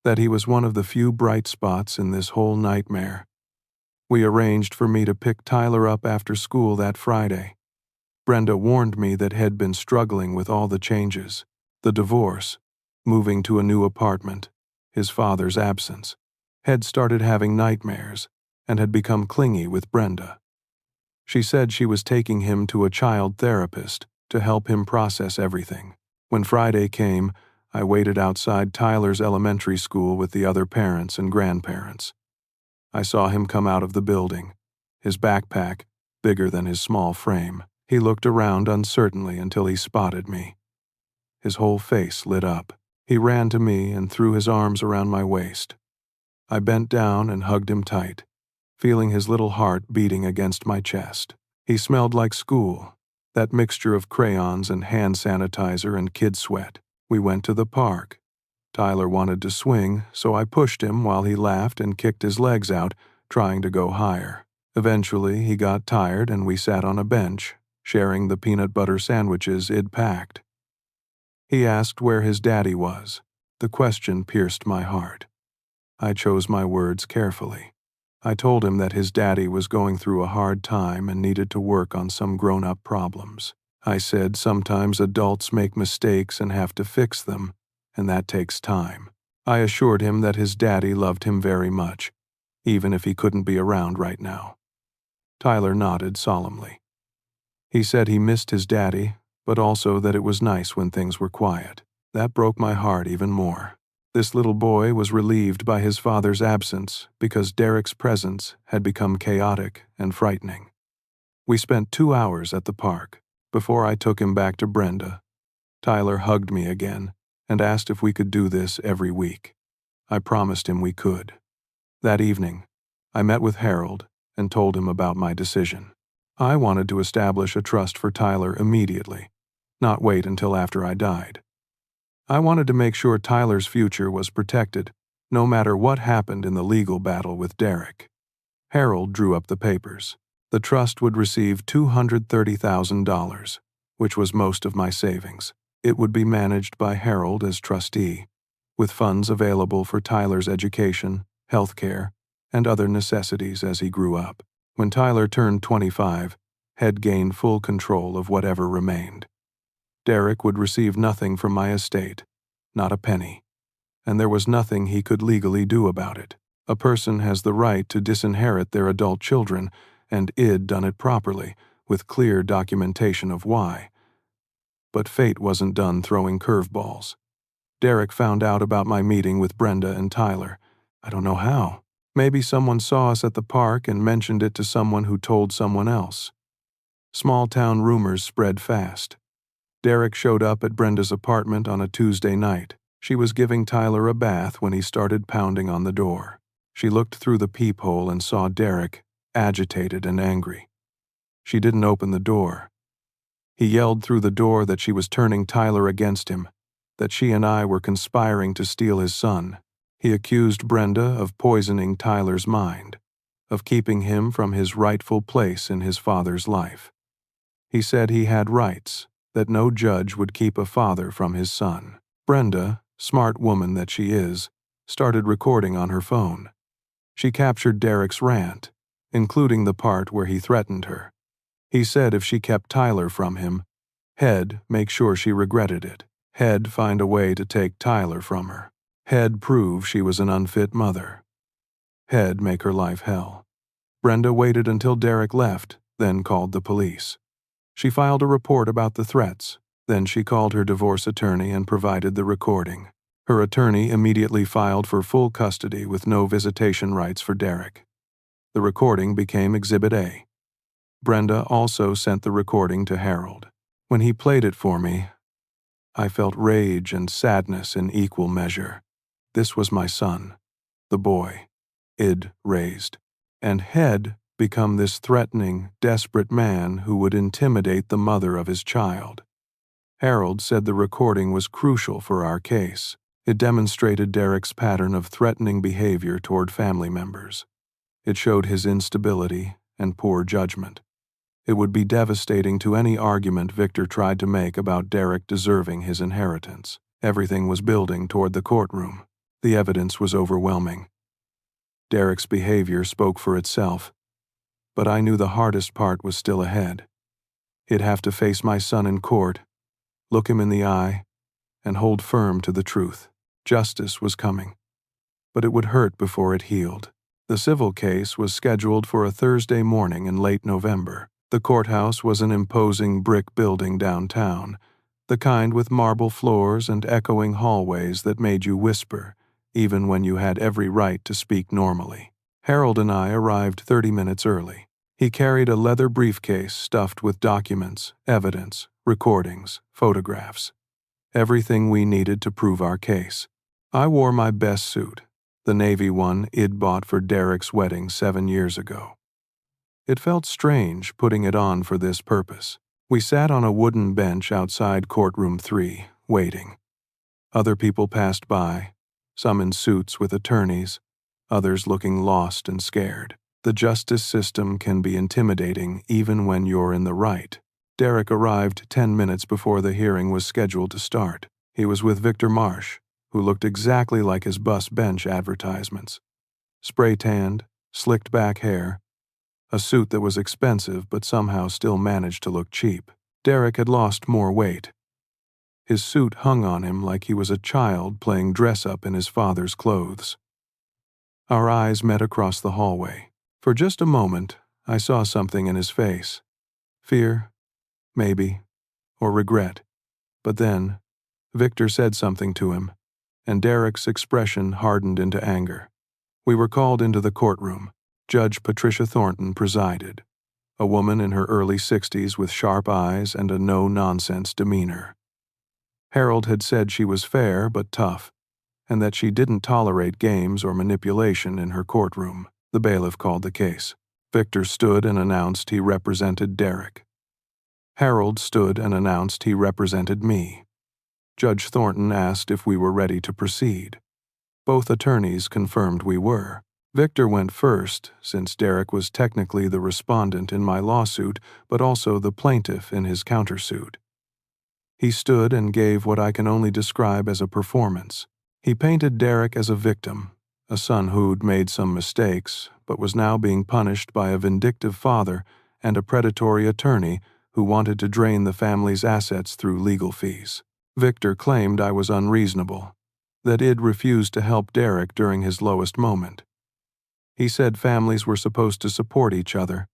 Speaker 1: that he was one of the few bright spots in this whole nightmare. We arranged for me to pick Tyler up after school that Friday. Brenda warned me that he'd been struggling with all the changes, the divorce, moving to a new apartment, his father's absence, had started having nightmares, and had become clingy with Brenda. She said she was taking him to a child therapist to help him process everything. When Friday came, I waited outside Tyler's elementary school with the other parents and grandparents. I saw him come out of the building, his backpack bigger than his small frame. He looked around uncertainly until he spotted me. His whole face lit up. He ran to me and threw his arms around my waist. I bent down and hugged him tight, feeling his little heart beating against my chest. He smelled like school, that mixture of crayons and hand sanitizer and kid sweat. We went to the park. Tyler wanted to swing, so I pushed him while he laughed and kicked his legs out, trying to go higher. Eventually, he got tired and we sat on a bench, sharing the peanut butter sandwiches I'd packed. He asked where his daddy was. The question pierced my heart. I chose my words carefully. I told him that his daddy was going through a hard time and needed to work on some grown-up problems. I said sometimes adults make mistakes and have to fix them, and that takes time. I assured him that his daddy loved him very much, even if he couldn't be around right now. Tyler nodded solemnly. He said he missed his daddy, but also that it was nice when things were quiet. That broke my heart even more. This little boy was relieved by his father's absence because Derek's presence had become chaotic and frightening. We spent 2 hours at the park before I took him back to Brenda. Tyler hugged me again and asked if we could do this every week. I promised him we could. That evening, I met with Harold and told him about my decision. I wanted to establish a trust for Tyler immediately, not wait until after I died. I wanted to make sure Tyler's future was protected, no matter what happened in the legal battle with Derek. Harold drew up the papers. The trust would receive $230,000, which was most of my savings. It would be managed by Harold as trustee, with funds available for Tyler's education, health care, and other necessities as he grew up. When Tyler turned 25, had gained full control of whatever remained. Derek would receive nothing from my estate, not a penny, and there was nothing he could legally do about it. A person has the right to disinherit their adult children, and I'd done it properly, with clear documentation of why. But fate wasn't done throwing curveballs. Derek found out about my meeting with Brenda and Tyler. I don't know how. Maybe someone saw us at the park and mentioned it to someone who told someone else. Small-town rumors spread fast. Derek showed up at Brenda's apartment on a Tuesday night. She was giving Tyler a bath when he started pounding on the door. She looked through the peephole and saw Derek, agitated and angry. She didn't open the door. He yelled through the door that she was turning Tyler against him, that she and I were conspiring to steal his son. He accused Brenda of poisoning Tyler's mind, of keeping him from his rightful place in his father's life. He said he had rights, that no judge would keep a father from his son. Brenda, smart woman that she is, started recording on her phone. She captured Derek's rant, including the part where he threatened her. He said if she kept Tyler from him, he'd make sure she regretted it. He'd find a way to take Tyler from her. He'd prove she was an unfit mother. He'd make her life hell. Brenda waited until Derek left, then called the police. She filed a report about the threats. Then she called her divorce attorney and provided the recording. Her attorney immediately filed for full custody with no visitation rights for Derek. The recording became Exhibit A. Brenda also sent the recording to Harold. When he played it for me, I felt rage and sadness in equal measure. This was my son, the boy I'd raised, and had become this threatening, desperate man who would intimidate the mother of his child. Harold said the recording was crucial for our case. It demonstrated Derek's pattern of threatening behavior toward family members. It showed his instability and poor judgment. It would be devastating to any argument Victor tried to make about Derek deserving his inheritance. Everything was building toward the courtroom. The evidence was overwhelming. Derek's behavior spoke for itself, but I knew the hardest part was still ahead. He'd have to face my son in court, look him in the eye, and hold firm to the truth. Justice was coming, but it would hurt before it healed. The civil case was scheduled for a Thursday morning in late November. The courthouse was an imposing brick building downtown, the kind with marble floors and echoing hallways that made you whisper, even when you had every right to speak normally. Harold and I arrived 30 minutes early. He carried a leather briefcase stuffed with documents, evidence, recordings, photographs. Everything we needed to prove our case. I wore my best suit, the navy one I'd bought for Derek's wedding 7 years ago. It felt strange putting it on for this purpose. We sat on a wooden bench outside courtroom 3, waiting. Other people passed by, some in suits with attorneys, others looking lost and scared. The justice system can be intimidating even when you're in the right. Derek arrived 10 minutes before the hearing was scheduled to start. He was with Victor Marsh, who looked exactly like his bus bench advertisements. Spray-tanned, slicked-back hair, a suit that was expensive but somehow still managed to look cheap. Derek had lost more weight. His suit hung on him like he was a child playing dress-up in his father's clothes. Our eyes met across the hallway. For just a moment, I saw something in his face. Fear, maybe, or regret. But then, Victor said something to him, and Derek's expression hardened into anger. We were called into the courtroom. Judge Patricia Thornton presided, a woman in her early 60s with sharp eyes and a no-nonsense demeanor. Harold had said she was fair but tough, and that she didn't tolerate games or manipulation in her courtroom. The bailiff called the case. Victor stood and announced he represented Derek. Harold stood and announced he represented me. Judge Thornton asked if we were ready to proceed. Both attorneys confirmed we were. Victor went first, since Derek was technically the respondent in my lawsuit, but also the plaintiff in his countersuit. He stood and gave what I can only describe as a performance. He painted Derek as a victim, a son who'd made some mistakes, but was now being punished by a vindictive father and a predatory attorney who wanted to drain the family's assets through legal fees. Victor claimed I was unreasonable, that I'd refused to help Derek during his lowest moment. He said families were supposed to support each other,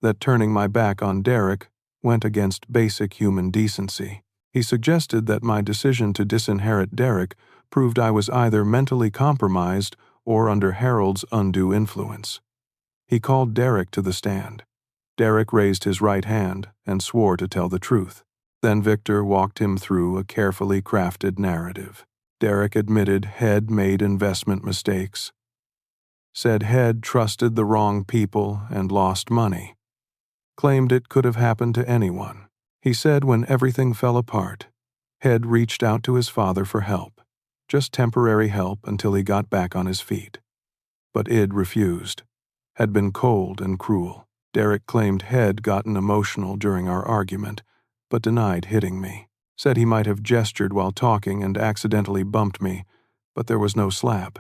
Speaker 1: that turning my back on Derek went against basic human decency. He suggested that my decision to disinherit Derek proved I was either mentally compromised or under Harold's undue influence. He called Derek to the stand. Derek raised his right hand and swore to tell the truth. Then Victor walked him through a carefully crafted narrative. Derek admitted Head made investment mistakes, said Head trusted the wrong people and lost money, claimed it could have happened to anyone. He said when everything fell apart, Head reached out to his father for help, just temporary help until he got back on his feet. But Id refused, had been cold and cruel. Derek claimed Head gotten emotional during our argument, but denied hitting me. Said he might have gestured while talking and accidentally bumped me, but there was no slap.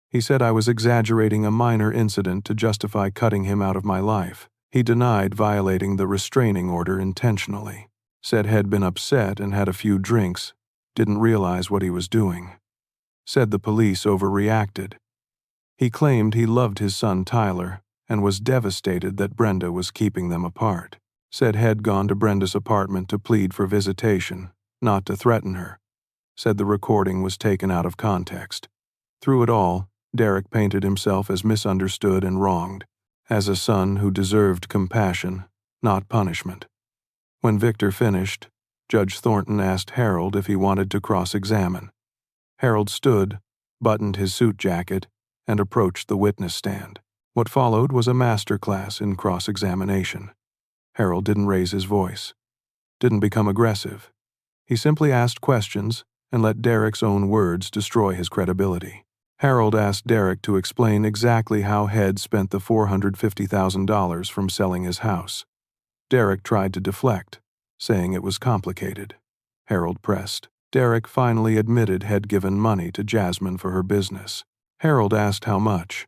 Speaker 1: He said I was exaggerating a minor incident to justify cutting him out of my life. He denied violating the restraining order intentionally. Said Head been upset and had a few drinks, didn't realize what he was doing. Said the police overreacted. He claimed he loved his son Tyler and was devastated that Brenda was keeping them apart. Said Head gone to Brenda's apartment to plead for visitation, not to threaten her. Said the recording was taken out of context. Through it all, Derek painted himself as misunderstood and wronged, as a son who deserved compassion, not punishment. When Victor finished, Judge Thornton asked Harold if he wanted to cross-examine. Harold stood, buttoned his suit jacket, and approached the witness stand. What followed was a master class in cross-examination. Harold didn't raise his voice, didn't become aggressive. He simply asked questions and let Derek's own words destroy his credibility. Harold asked Derek to explain exactly how Head spent the $450,000 from selling his house. Derek tried to deflect, saying it was complicated. Harold pressed. Derek finally admitted Head given money to Jasmine for her business. Harold asked how much.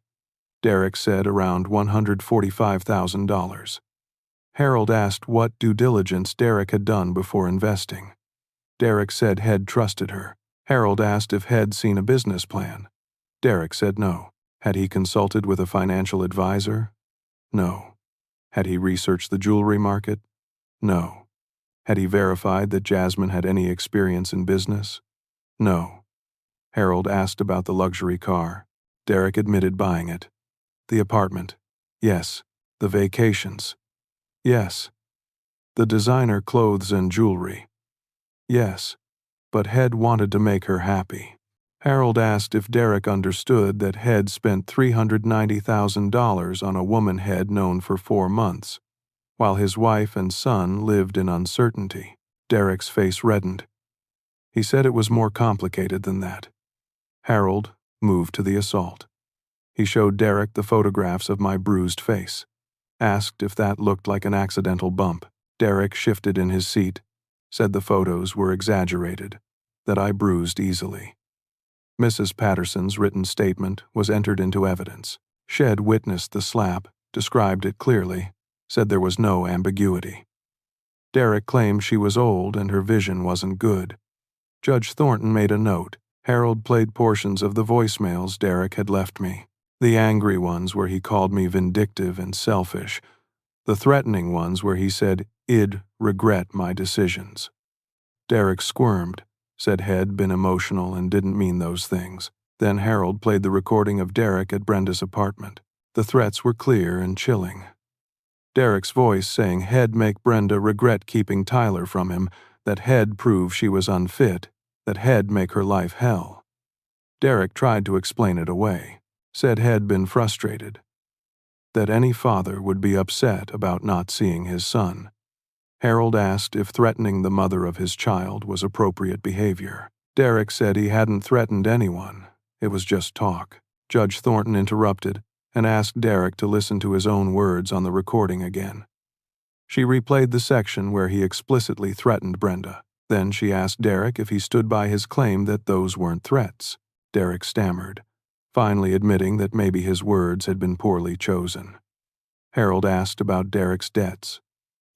Speaker 1: Derek said around $145,000. Harold asked what due diligence Derek had done before investing. Derek said Head trusted her. Harold asked if Head seen a business plan. Derek said no. Had he consulted with a financial advisor? No. Had he researched the jewelry market? No. Had he verified that Jasmine had any experience in business? No. Harold asked about the luxury car. Derek admitted buying it. The apartment? Yes. The vacations? Yes. The designer clothes and jewelry? Yes. But Head wanted to make her happy. Harold asked if Derek understood that Head spent $390,000 on a woman Head known for 4 months, while his wife and son lived in uncertainty. Derek's face reddened. He said it was more complicated than that. Harold moved to the assault. He showed Derek the photographs of my bruised face, asked if that looked like an accidental bump. Derek shifted in his seat, said the photos were exaggerated, that I bruised easily. Mrs. Patterson's written statement was entered into evidence. Shed witnessed the slap, described it clearly, said there was no ambiguity. Derek claimed she was old and her vision wasn't good. Judge Thornton made a note. Harold played portions of the voicemails Derek had left me. The angry ones where he called me vindictive and selfish. The threatening ones where he said, "I'd regret my decisions." Derek squirmed, said Head been emotional and didn't mean those things. Then Harold played the recording of Derek at Brenda's apartment. The threats were clear and chilling. Derek's voice saying Head make Brenda regret keeping Tyler from him, that Head prove she was unfit, that Head make her life hell. Derek tried to explain it away, said Head been frustrated, that any father would be upset about not seeing his son. Harold asked if threatening the mother of his child was appropriate behavior. Derek said he hadn't threatened anyone, it was just talk. Judge Thornton interrupted and asked Derek to listen to his own words on the recording again. She replayed the section where he explicitly threatened Brenda. Then she asked Derek if he stood by his claim that those weren't threats. Derek stammered, finally admitting that maybe his words had been poorly chosen. Harold asked about Derek's debts.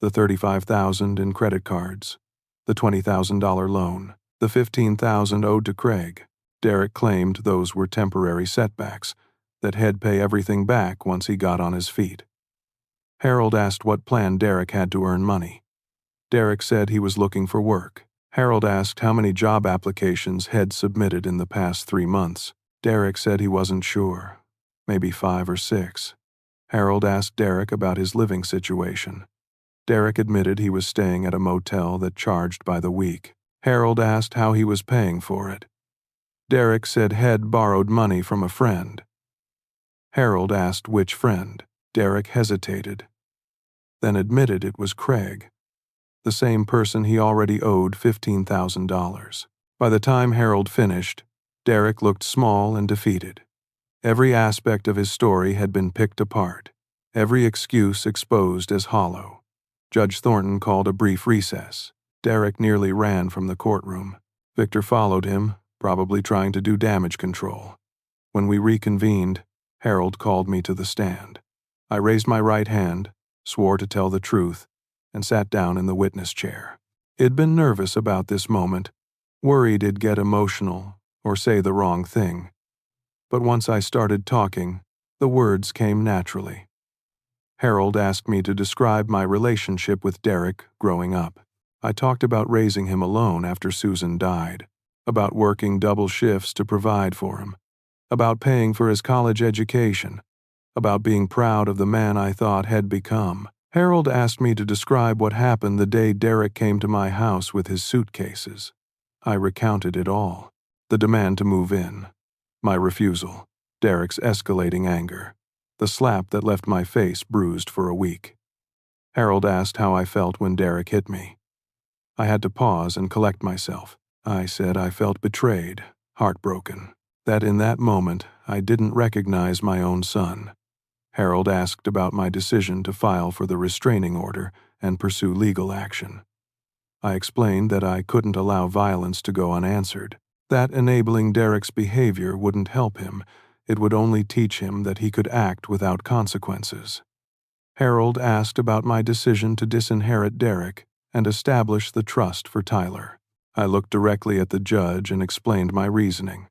Speaker 1: The $35,000 in credit cards, the $20,000 loan, the $15,000 owed to Craig. Derek claimed those were temporary setbacks, that He'd pay everything back once he got on his feet. Harold asked what plan Derek had to earn money. Derek said he was looking for work. Harold asked how many job applications He'd submitted in the past 3 months. Derek said he wasn't sure. Maybe 5 or 6. Harold asked Derek about his living situation. Derek admitted he was staying at a motel that charged by the week. Harold asked how he was paying for it. Derek said Head borrowed money from a friend. Harold asked which friend. Derek hesitated, then admitted it was Craig, the same person he already owed $15,000. By the time Harold finished, Derek looked small and defeated. Every aspect of his story had been picked apart, every excuse exposed as hollow. Judge Thornton called a brief recess. Derek nearly ran from the courtroom. Victor followed him, probably trying to do damage control. When we reconvened, Harold called me to the stand. I raised my right hand, swore to tell the truth, and sat down in the witness chair. I'd been nervous about this moment, worried I'd get emotional or say the wrong thing. But once I started talking, the words came naturally. Harold asked me to describe my relationship with Derek growing up. I talked about raising him alone after Susan died, about working double shifts to provide for him, about paying for his college education, about being proud of the man I thought had become. Harold asked me to describe what happened the day Derek came to my house with his suitcases. I recounted it all. The demand to move in, my refusal, Derek's escalating anger, the slap that left my face bruised for a week. Harold asked how I felt when Derek hit me. I had to pause and collect myself. I said I felt betrayed, heartbroken, that in that moment I didn't recognize my own son. Harold asked about my decision to file for the restraining order and pursue legal action. I explained that I couldn't allow violence to go unanswered, that enabling Derek's behavior wouldn't help him, it would only teach him that he could act without consequences. Harold asked about my decision to disinherit Derek and establish the trust for Tyler. I looked directly at the judge and explained my reasoning.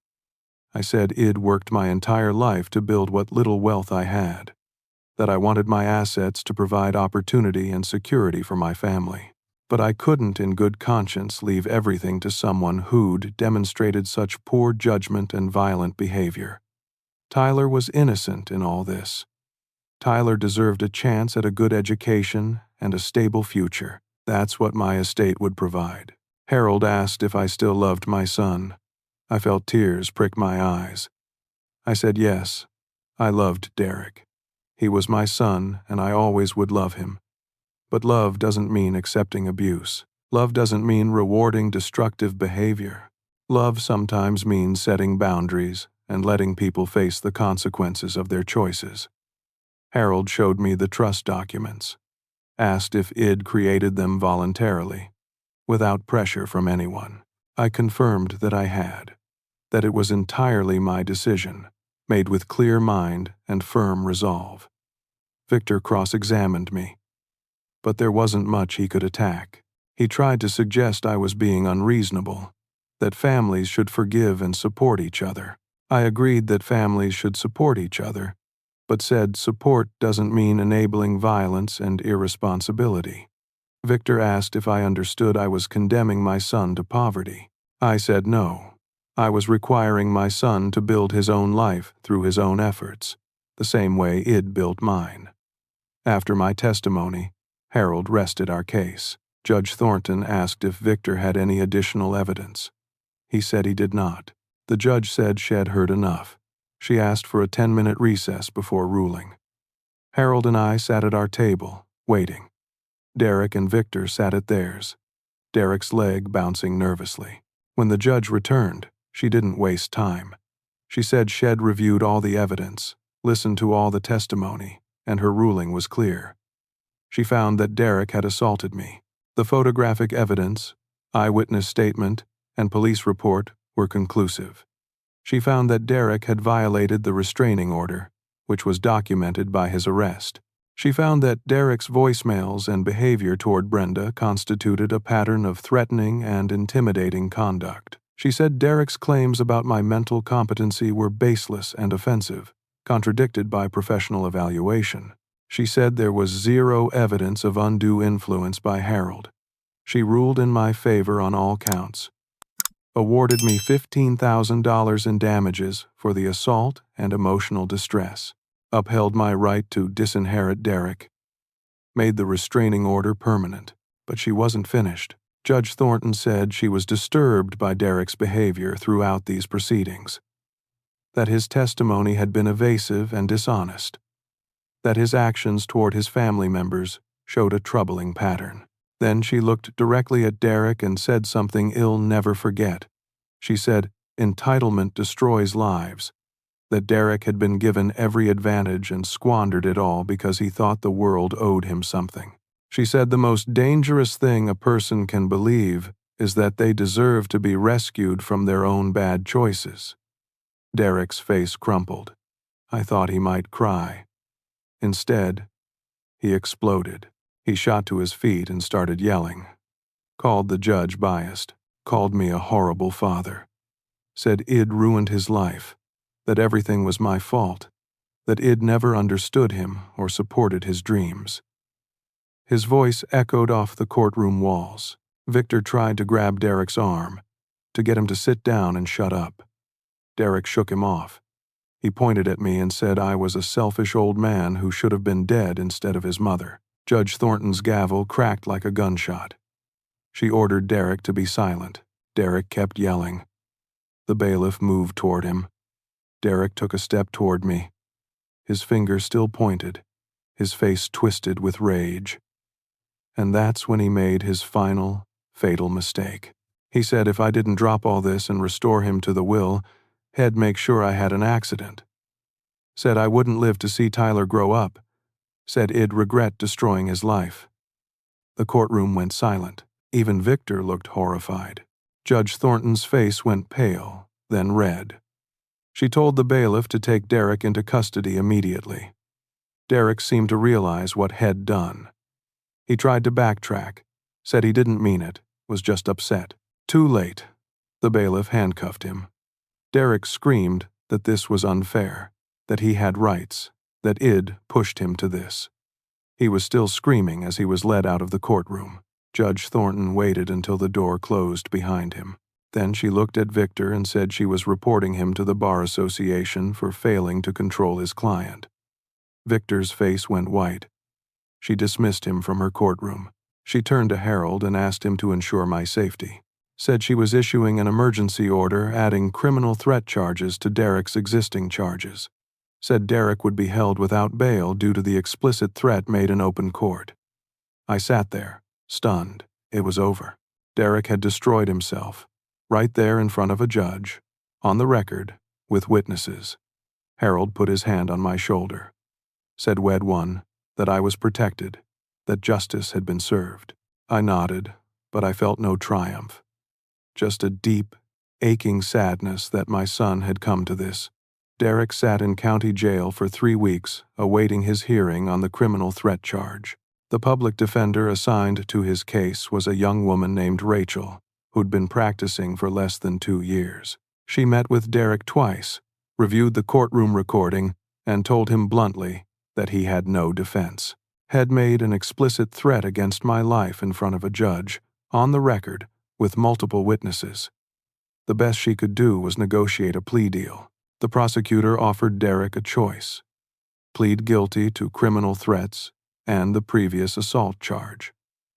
Speaker 1: I said I'd worked my entire life to build what little wealth I had, that I wanted my assets to provide opportunity and security for my family. But I couldn't in good conscience leave everything to someone who'd demonstrated such poor judgment and violent behavior. Tyler was innocent in all this. Tyler deserved a chance at a good education and a stable future. That's what my estate would provide. Harold asked if I still loved my son. I felt tears prick my eyes. I said yes, I loved Derek. He was my son, and I always would love him. But love doesn't mean accepting abuse. Love doesn't mean rewarding destructive behavior. Love sometimes means setting boundaries and letting people face the consequences of their choices. Harold showed me the trust documents, asked if I'd created them voluntarily, without pressure from anyone. I confirmed that I had, that it was entirely my decision, made with clear mind and firm resolve. Victor cross-examined me, but there wasn't much he could attack. He tried to suggest I was being unreasonable, that families should forgive and support each other. I agreed that families should support each other, but said support doesn't mean enabling violence and irresponsibility. Victor asked if I understood I was condemning my son to poverty. I said no. I was requiring my son to build his own life through his own efforts, the same way I'd built mine. After my testimony, Harold rested our case. Judge Thornton asked if Victor had any additional evidence. He said he did not. The judge said she had heard enough. She asked for a 10-minute recess before ruling. Harold and I sat at our table, waiting. Derek and Victor sat at theirs, Derek's leg bouncing nervously. When the judge returned, she didn't waste time. She said she'd reviewed all the evidence, listened to all the testimony, and her ruling was clear. She found that Derek had assaulted me. The photographic evidence, eyewitness statement, and police report were conclusive. She found that Derek had violated the restraining order, which was documented by his arrest. She found that Derek's voicemails and behavior toward Brenda constituted a pattern of threatening and intimidating conduct. She said Derek's claims about my mental competency were baseless and offensive, contradicted by professional evaluation. She said there was zero evidence of undue influence by Harold. She ruled in my favor on all counts. awarded me $15,000 in damages for the assault and emotional distress, upheld my right to disinherit Derek, made the restraining order permanent. But she wasn't finished. Judge Thornton said she was disturbed by Derek's behavior throughout these proceedings, that his testimony had been evasive and dishonest, that his actions toward his family members showed a troubling pattern. Then she looked directly at Derek and said something he'll never forget. She said, "Entitlement destroys lives," that Derek had been given every advantage and squandered it all because he thought the world owed him something. She said the most dangerous thing a person can believe is that they deserve to be rescued from their own bad choices. Derek's face crumpled. I thought he might cry. Instead, he exploded. He shot to his feet and started yelling. Called the judge biased, called me a horrible father, said I'd ruined his life, that everything was my fault, that I'd never understood him or supported his dreams. His voice echoed off the courtroom walls. Victor tried to grab Derek's arm, to get him to sit down and shut up. Derek shook him off. He pointed at me and said I was a selfish old man who should have been dead instead of his mother. Judge Thornton's gavel cracked like a gunshot. She ordered Derek to be silent. Derek kept yelling. The bailiff moved toward him. Derek took a step toward me. His finger still pointed, his face twisted with rage. And that's when he made his final, fatal mistake. He said if I didn't drop all this and restore him to the will, he'd make sure I had an accident. Said I wouldn't live to see Tyler grow up. Said I'd regret destroying his life. The courtroom went silent. Even Victor looked horrified. Judge Thornton's face went pale, then red. She told the bailiff to take Derek into custody immediately. Derek seemed to realize what he'd done. He tried to backtrack, said he didn't mean it, was just upset. Too late. The bailiff handcuffed him. Derek screamed that this was unfair, that he had rights, that I'd pushed him to this. He was still screaming as he was led out of the courtroom. Judge Thornton waited until the door closed behind him. Then she looked at Victor and said she was reporting him to the Bar Association for failing to control his client. Victor's face went white. She dismissed him from her courtroom. She turned to Harold and asked him to ensure my safety. Said she was issuing an emergency order adding criminal threat charges to Derek's existing charges. Said Derek would be held without bail due to the explicit threat made in open court. I sat there, stunned. It was over. Derek had destroyed himself, right there in front of a judge, on the record, with witnesses. Harold put his hand on my shoulder. Said Wed One, that I was protected, that justice had been served. I nodded, but I felt no triumph. Just a deep, aching sadness that my son had come to this. Derek sat in county jail for 3 weeks, awaiting his hearing on the criminal threat charge. The public defender assigned to his case was a young woman named Rachel, who'd been practicing for less than 2 years. She met with Derek twice, reviewed the courtroom recording, and told him bluntly that he had no defense. Had made an explicit threat against my life in front of a judge, on the record, with multiple witnesses. The best she could do was negotiate a plea deal. The prosecutor offered Derek a choice: plead guilty to criminal threats and the previous assault charge,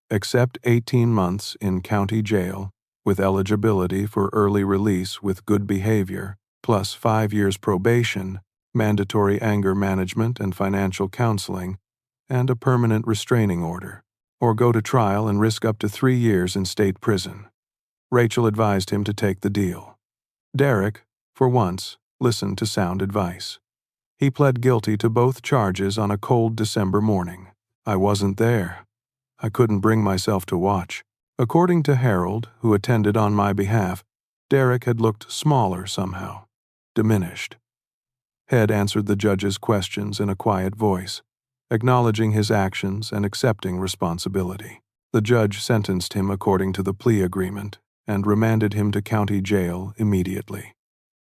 Speaker 1: accept 18 months in county jail with eligibility for early release with good behavior, plus 5 years probation, mandatory anger management and financial counseling, and a permanent restraining order, or go to trial and risk up to 3 years in state prison. Rachel advised him to take the deal. Derek, for once, listened to sound advice. He pled guilty to both charges on a cold December morning. I wasn't there. I couldn't bring myself to watch. According to Harold, who attended on my behalf, Derek had looked smaller somehow, diminished. Head answered the judge's questions in a quiet voice, acknowledging his actions and accepting responsibility. The judge sentenced him according to the plea agreement and remanded him to county jail immediately.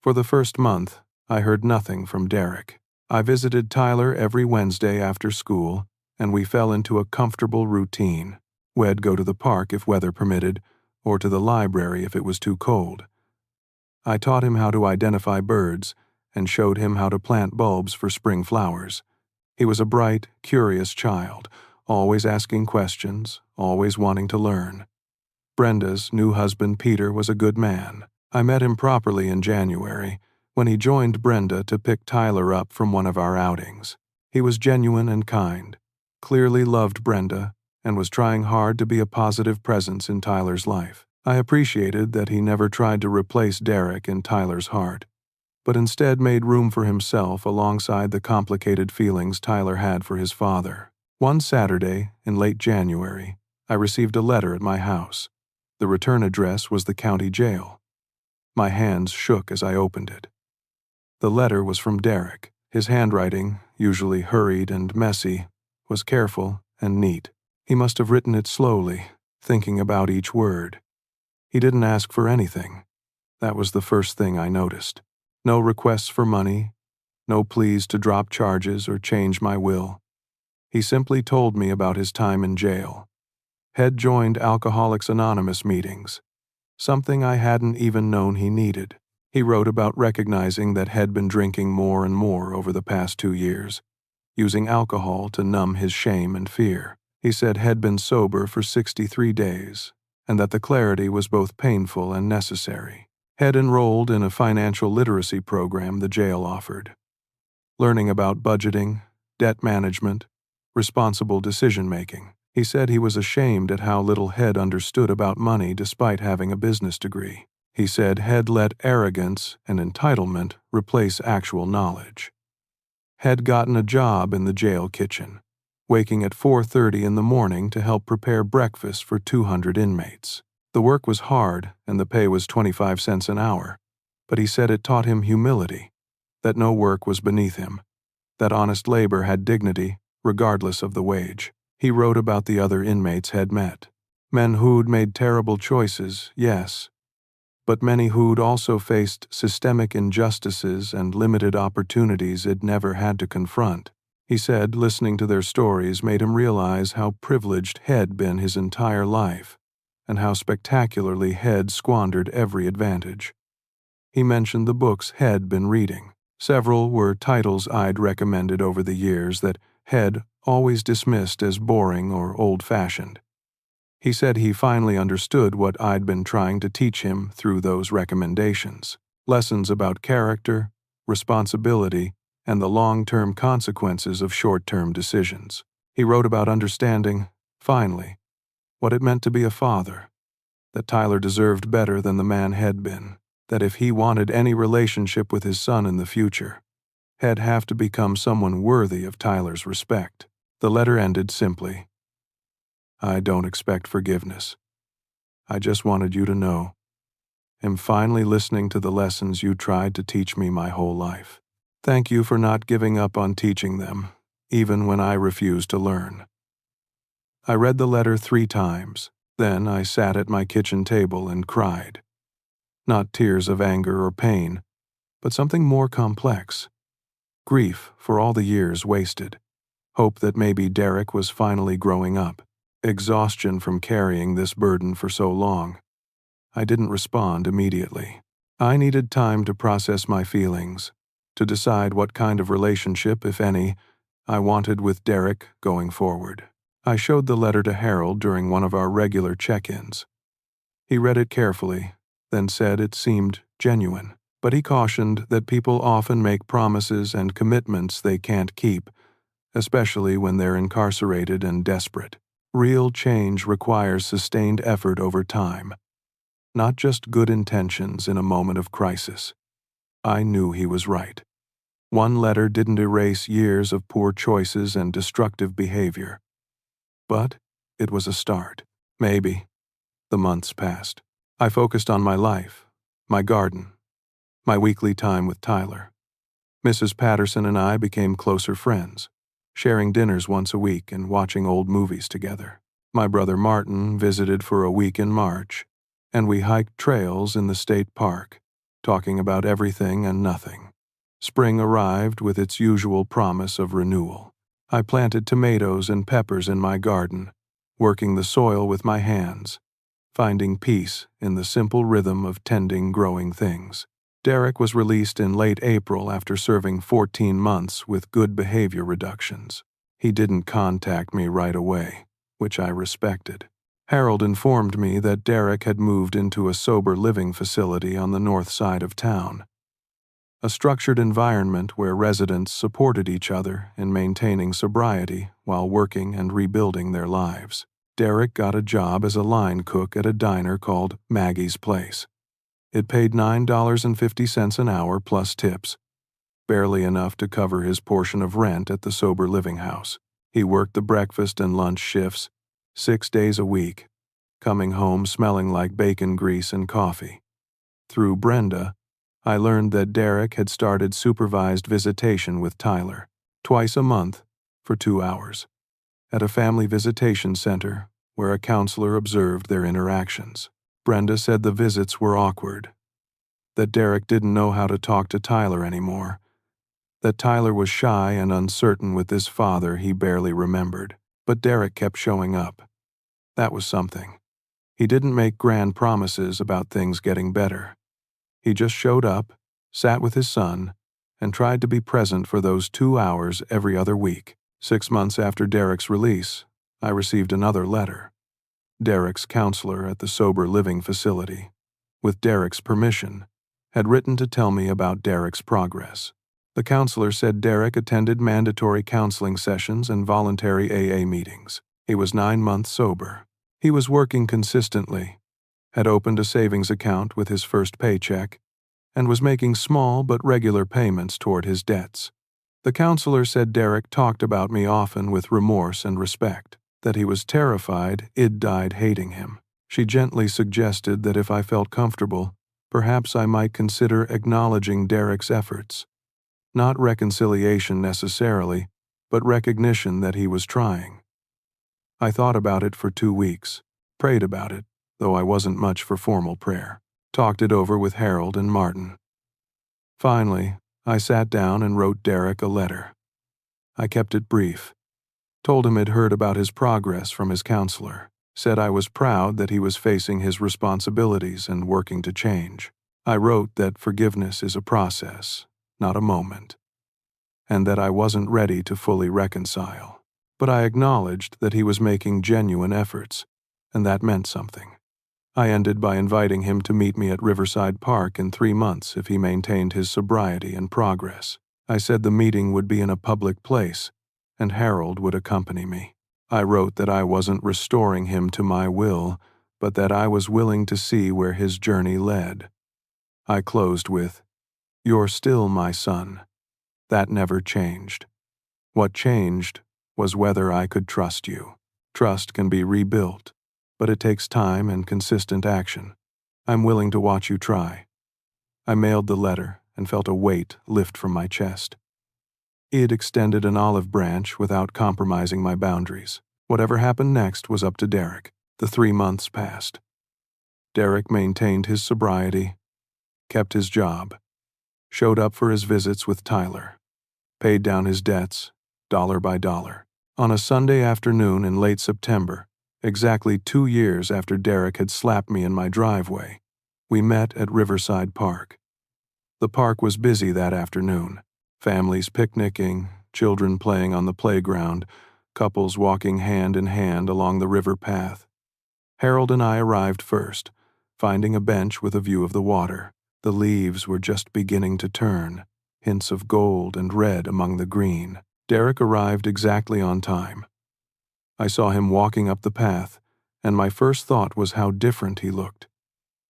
Speaker 1: For the first month, I heard nothing from Derek. I visited Tyler every Wednesday after school, and we fell into a comfortable routine. We'd go to the park if weather permitted, or to the library if it was too cold, I taught him how to identify birds and showed him how to plant bulbs for spring flowers. He was a bright, curious child, always asking questions, always wanting to learn. Brenda's new husband Peter was a good man. I met him properly in January, when he joined Brenda to pick Tyler up from one of our outings. He was genuine and kind, clearly loved Brenda, and was trying hard to be a positive presence in Tyler's life. I appreciated that he never tried to replace Derek in Tyler's heart, but instead made room for himself alongside the complicated feelings Tyler had for his father. One Saturday, in late January, I received a letter at my house. The return address was the county jail. My hands shook as I opened it. The letter was from Derek. His handwriting, usually hurried and messy, was careful and neat. He must have written it slowly, thinking about each word. He didn't ask for anything. That was the first thing I noticed. No requests for money, no pleas to drop charges or change my will. He simply told me about his time in jail. Had joined Alcoholics Anonymous meetings, something I hadn't even known he needed. He wrote about recognizing that had been drinking more and more over the past 2 years, using alcohol to numb his shame and fear. He said had been sober for 63 days, and that the clarity was both painful and necessary. Had enrolled in a financial literacy program the jail offered, learning about budgeting, debt management, responsible decision-making. He said he was ashamed at how little Head understood about money despite having a business degree. He said Head let arrogance and entitlement replace actual knowledge. Had gotten a job in the jail kitchen, waking at 4:30 in the morning to help prepare breakfast for 200 inmates. The work was hard and the pay was 25 cents an hour, but he said it taught him humility, that no work was beneath him, that honest labor had dignity regardless of the wage. He wrote about the other inmates Had met. Men who'd made terrible choices, yes, but many who'd also faced systemic injustices and limited opportunities they'd never had to confront. He said listening to their stories made him realize how privileged Had been his entire life, and how spectacularly Had squandered every advantage. He mentioned the books Had been reading. Several were titles I'd recommended over the years that Had always dismissed as boring or old-fashioned. He said he finally understood what I'd been trying to teach him through those recommendations. Lessons about character, responsibility, and the long-term consequences of short-term decisions. He wrote about understanding, finally, what it meant to be a father, that Tyler deserved better than the man Had been, that if he wanted any relationship with his son in the future, Had have to become someone worthy of Tyler's respect. The letter ended simply, I don't expect forgiveness. I just wanted you to know. I'm finally listening to the lessons you tried to teach me my whole life. Thank you for not giving up on teaching them, even when I refused to learn. I read the letter 3 times, then I sat at my kitchen table and cried. Not tears of anger or pain, but something more complex. Grief for all the years wasted. Hope that maybe Derek was finally growing up. Exhaustion from carrying this burden for so long. I didn't respond immediately. I needed time to process my feelings, to decide what kind of relationship, if any, I wanted with Derek going forward. I showed the letter to Harold during one of our regular check-ins. He read it carefully, then said it seemed genuine, but he cautioned that people often make promises and commitments they can't keep, especially when they're incarcerated and desperate. Real change requires sustained effort over time, not just good intentions in a moment of crisis. I knew he was right. One letter didn't erase years of poor choices and destructive behavior. But it was a start. Maybe. The months passed. I focused on my life, my garden, my weekly time with Tyler. Mrs. Patterson and I became closer friends, sharing dinners once a week and watching old movies together. My brother Martin visited for a week in March, and we hiked trails in the state park, talking about everything and nothing. Spring arrived with its usual promise of renewal. I planted tomatoes and peppers in my garden, working the soil with my hands, finding peace in the simple rhythm of tending growing things. Derek was released in late April after serving 14 months with good behavior reductions. He didn't contact me right away, which I respected. Harold informed me that Derek had moved into a sober living facility on the north side of town, a structured environment where residents supported each other in maintaining sobriety while working and rebuilding their lives. Derek got a job as a line cook at a diner called Maggie's Place. It paid $9.50 an hour plus tips, barely enough to cover his portion of rent at the sober living house. He worked the breakfast and lunch shifts, 6 days a week, coming home smelling like bacon grease and coffee. Through Brenda, I learned that Derek had started supervised visitation with Tyler, twice a month, for 2 hours, at a family visitation center where a counselor observed their interactions. Brenda said the visits were awkward, that Derek didn't know how to talk to Tyler anymore, that Tyler was shy and uncertain with his father he barely remembered, but Derek kept showing up. That was something. He didn't make grand promises about things getting better. He just showed up, sat with his son, and tried to be present for those 2 hours every other week. 6 months after Derek's release, I received another letter. Derek's counselor at the sober living facility, with Derek's permission, had written to tell me about Derek's progress. The counselor said Derek attended mandatory counseling sessions and voluntary AA meetings. He was 9 months sober. He was working consistently, had opened a savings account with his first paycheck, and was making small but regular payments toward his debts. The counselor said Derek talked about me often with remorse and respect, that he was terrified I'd died hating him. She gently suggested that if I felt comfortable, perhaps I might consider acknowledging Derek's efforts. Not reconciliation necessarily, but recognition that he was trying. I thought about it for 2 weeks, prayed about it, though I wasn't much for formal prayer, talked it over with Harold and Martin. Finally, I sat down and wrote Derek a letter. I kept it brief, told him I'd heard about his progress from his counselor, said I was proud that he was facing his responsibilities and working to change. I wrote that forgiveness is a process, not a moment, and that I wasn't ready to fully reconcile. But I acknowledged that he was making genuine efforts, and that meant something. I ended by inviting him to meet me at Riverside Park in 3 months if he maintained his sobriety and progress. I said the meeting would be in a public place, and Harold would accompany me. I wrote that I wasn't restoring him to my will, but that I was willing to see where his journey led. I closed with, "You're still my son." That never changed. What changed was whether I could trust you. Trust can be rebuilt, but it takes time and consistent action. I'm willing to watch you try. I mailed the letter and felt a weight lift from my chest. It extended an olive branch without compromising my boundaries. Whatever happened next was up to Derek. The 3 months passed. Derek maintained his sobriety, kept his job, showed up for his visits with Tyler, paid down his debts, dollar by dollar. On a Sunday afternoon in late September, exactly 2 years after Derek had slapped me in my driveway, we met at Riverside Park. The park was busy that afternoon. Families picnicking, children playing on the playground, couples walking hand in hand along the river path. Harold and I arrived first, finding a bench with a view of the water. The leaves were just beginning to turn, hints of gold and red among the green. Derek arrived exactly on time. I saw him walking up the path, and my first thought was how different he looked.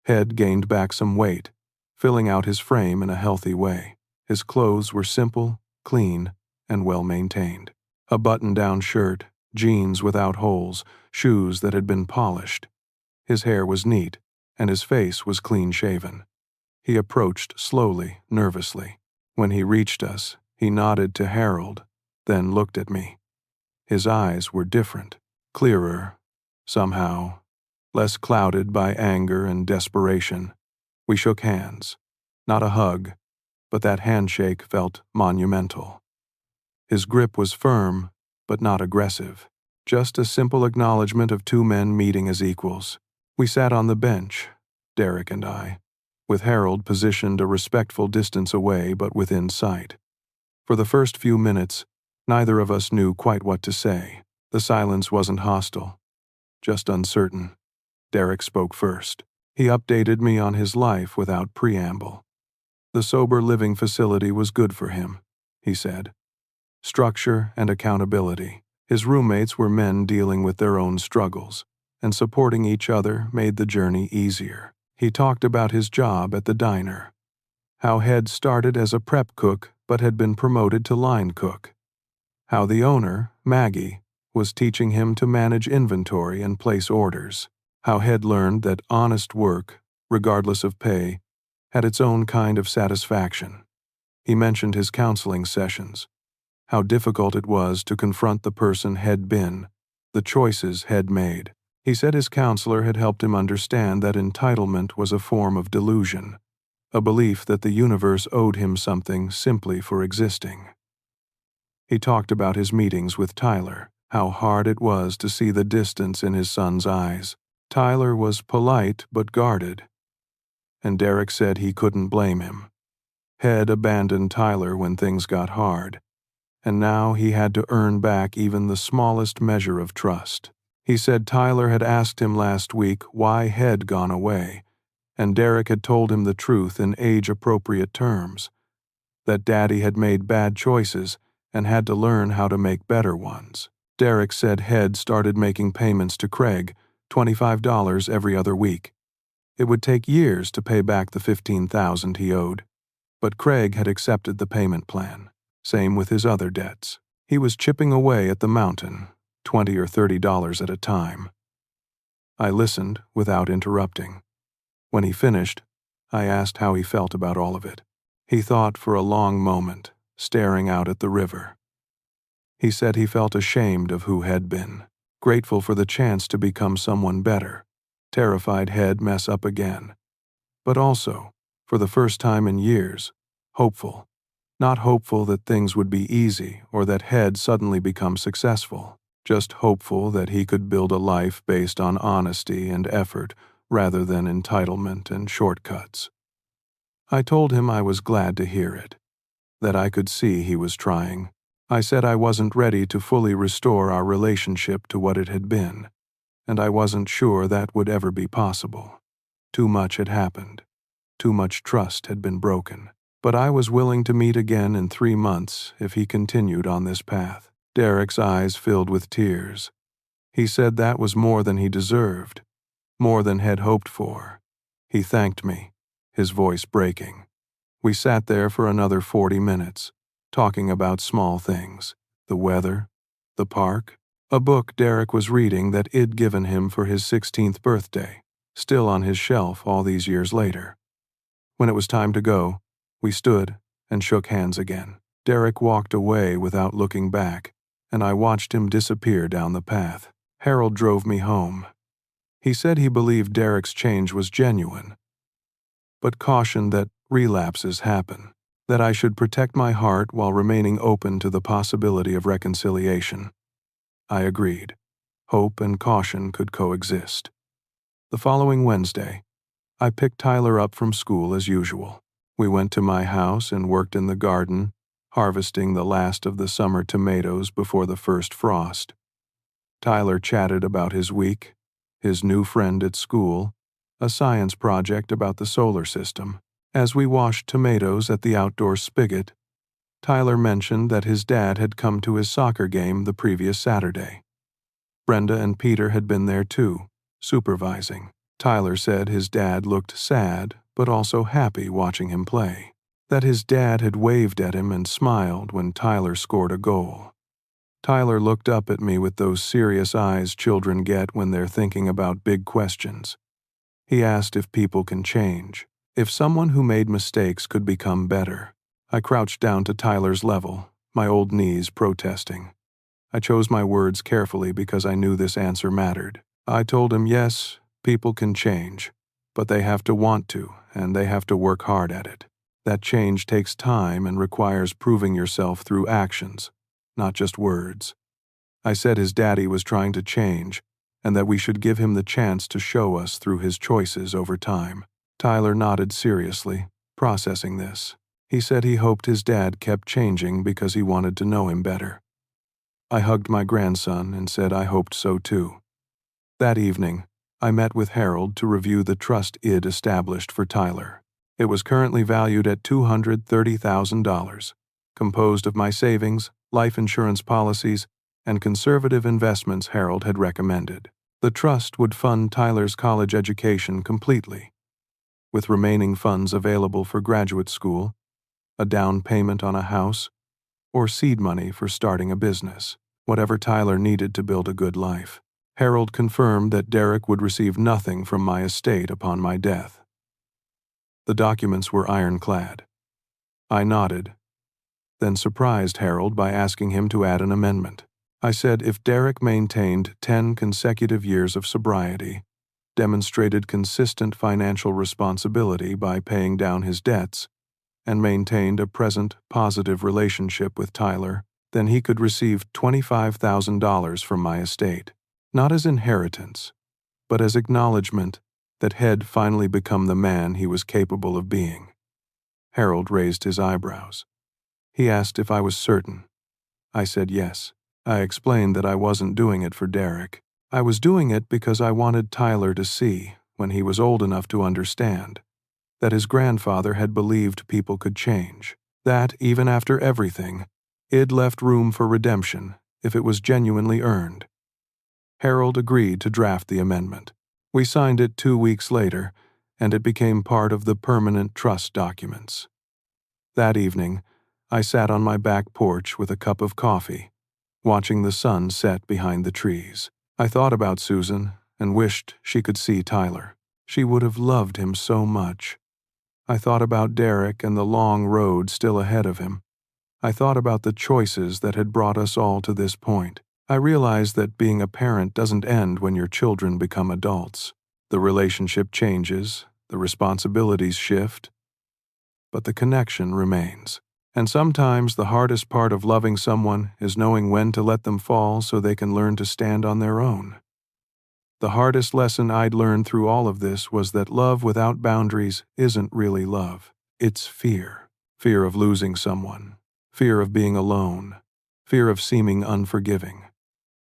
Speaker 1: Head gained back some weight, filling out his frame in a healthy way. His clothes were simple, clean, and well-maintained. A button-down shirt, jeans without holes, shoes that had been polished. His hair was neat, and his face was clean-shaven. He approached slowly, nervously. When he reached us, he nodded to Harold, then looked at me. His eyes were different, clearer, somehow, less clouded by anger and desperation. We shook hands. Not a hug, but that handshake felt monumental. His grip was firm, but not aggressive. Just a simple acknowledgement of 2 men meeting as equals. We sat on the bench, Derek and I, with Harold positioned a respectful distance away but within sight. For the first few minutes, neither of us knew quite what to say. The silence wasn't hostile, just uncertain. Derek spoke first. He updated me on his life without preamble. The sober living facility was good for him, he said. Structure and accountability. His roommates were men dealing with their own struggles, and supporting each other made the journey easier. He talked about his job at the diner, how Head started as a prep cook but had been promoted to line cook, how the owner, Maggie, was teaching him to manage inventory and place orders, how Head learned that honest work, regardless of pay, had its own kind of satisfaction. He mentioned his counseling sessions, how difficult it was to confront the person Head been, the choices Head made. He said his counselor had helped him understand that entitlement was a form of delusion, a belief that the universe owed him something simply for existing. He talked about his meetings with Tyler, how hard it was to see the distance in his son's eyes. Tyler was polite but guarded, and Derek said he couldn't blame him. Head abandoned Tyler when things got hard, and now he had to earn back even the smallest measure of trust. He said Tyler had asked him last week why Head gone away, and Derek had told him the truth in age-appropriate terms, that Daddy had made bad choices and had to learn how to make better ones. Derek said Head started making payments to Craig, $25 every other week. It would take years to pay back the $15,000 he owed, but Craig had accepted the payment plan. Same with his other debts. He was chipping away at the mountain, $20 or $30 at a time. I listened without interrupting. When he finished, I asked how he felt about all of it. He thought for a long moment, staring out at the river. He said he felt ashamed of who Head been, grateful for the chance to become someone better, terrified Head mess up again, but also, for the first time in years, hopeful. Not hopeful that things would be easy or that Head suddenly become successful, just hopeful that he could build a life based on honesty and effort rather than entitlement and shortcuts. I told him I was glad to hear it, that I could see he was trying. I said I wasn't ready to fully restore our relationship to what it had been, and I wasn't sure that would ever be possible. Too much had happened. Too much trust had been broken. But I was willing to meet again in 3 months if he continued on this path. Derek's eyes filled with tears. He said that was more than he deserved, more than Head hoped for. He thanked me, his voice breaking. We sat there for another 40 minutes, talking about small things, the weather, the park, a book Derek was reading that I'd given him for his 16th birthday, still on his shelf all these years later. When it was time to go, we stood and shook hands again. Derek walked away without looking back, and I watched him disappear down the path. Harold drove me home. He said he believed Derek's change was genuine, but cautioned that relapses happen, that I should protect my heart while remaining open to the possibility of reconciliation. I agreed. Hope and caution could coexist. The following Wednesday, I picked Tyler up from school as usual. We went to my house and worked in the garden, harvesting the last of the summer tomatoes before the first frost. Tyler chatted about his week, his new friend at school, a science project about the solar system. As we washed tomatoes at the outdoor spigot, Tyler mentioned that his dad had come to his soccer game the previous Saturday. Brenda and Peter had been there too, supervising. Tyler said his dad looked sad but also happy watching him play, that his dad had waved at him and smiled when Tyler scored a goal. Tyler looked up at me with those serious eyes children get when they're thinking about big questions. He asked if people can change, if someone who made mistakes could become better. I crouched down to Tyler's level, my old knees protesting. I chose my words carefully because I knew this answer mattered. I told him yes, people can change, but they have to want to, and they have to work hard at it. That change takes time and requires proving yourself through actions, not just words. I said his daddy was trying to change, and that we should give him the chance to show us through his choices over time. Tyler nodded seriously, processing this. He said he hoped his dad kept changing because he wanted to know him better. I hugged my grandson and said I hoped so too. That evening, I met with Harold to review the trust I'd established for Tyler. It was currently valued at $230,000, composed of my savings, life insurance policies, and conservative investments Harold had recommended. The trust would fund Tyler's college education completely, with remaining funds available for graduate school, a down payment on a house, or seed money for starting a business, whatever Tyler needed to build a good life. Harold confirmed that Derek would receive nothing from my estate upon my death. The documents were ironclad. I nodded, then surprised Harold by asking him to add an amendment. I said if Derek maintained 10 consecutive years of sobriety, demonstrated consistent financial responsibility by paying down his debts, and maintained a present, positive relationship with Tyler, then he could receive $25,000 from my estate, not as inheritance, but as acknowledgement that had finally become the man he was capable of being. Harold raised his eyebrows. He asked if I was certain. I said yes. I explained that I wasn't doing it for Derek. I was doing it because I wanted Tyler to see, when he was old enough to understand, that his grandfather had believed people could change, that, even after everything, I'd left room for redemption if it was genuinely earned. Harold agreed to draft the amendment. We signed it 2 weeks later, and it became part of the permanent trust documents. That evening, I sat on my back porch with a cup of coffee, watching the sun set behind the trees. I thought about Susan and wished she could see Tyler. She would have loved him so much. I thought about Derek and the long road still ahead of him. I thought about the choices that had brought us all to this point. I realized that being a parent doesn't end when your children become adults. The relationship changes, the responsibilities shift, but the connection remains. And sometimes the hardest part of loving someone is knowing when to let them fall so they can learn to stand on their own. The hardest lesson I'd learned through all of this was that love without boundaries isn't really love. It's fear. Fear of losing someone. Fear of being alone. Fear of seeming unforgiving.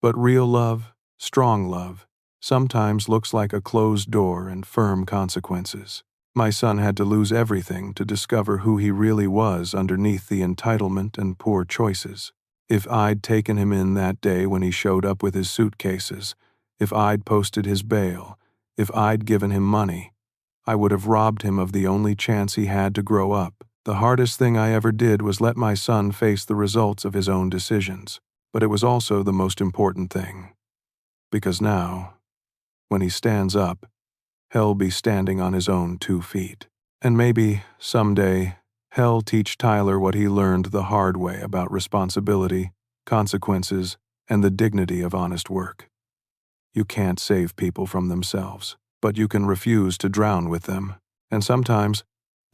Speaker 1: But real love, strong love, sometimes looks like a closed door and firm consequences. My son had to lose everything to discover who he really was underneath the entitlement and poor choices. If I'd taken him in that day when he showed up with his suitcases, if I'd posted his bail, if I'd given him money, I would have robbed him of the only chance he had to grow up. The hardest thing I ever did was let my son face the results of his own decisions. But it was also the most important thing. Because now, when he stands up, he'll be standing on his own 2 feet. And maybe, someday, he'll teach Tyler what he learned the hard way about responsibility, consequences, and the dignity of honest work. You can't save people from themselves, but you can refuse to drown with them, and sometimes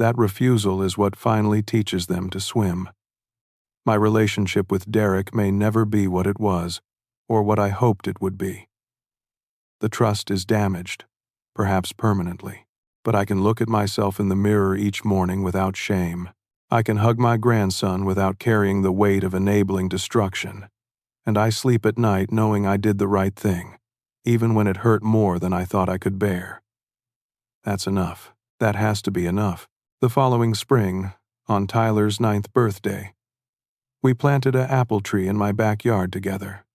Speaker 1: that refusal is what finally teaches them to swim. My relationship with Derek may never be what it was, or what I hoped it would be. The trust is damaged, perhaps permanently, but I can look at myself in the mirror each morning without shame. I can hug my grandson without carrying the weight of enabling destruction, and I sleep at night knowing I did the right thing, even when it hurt more than I thought I could bear. That's enough. That has to be enough. The following spring, on Tyler's 9th birthday, we planted an apple tree in my backyard together.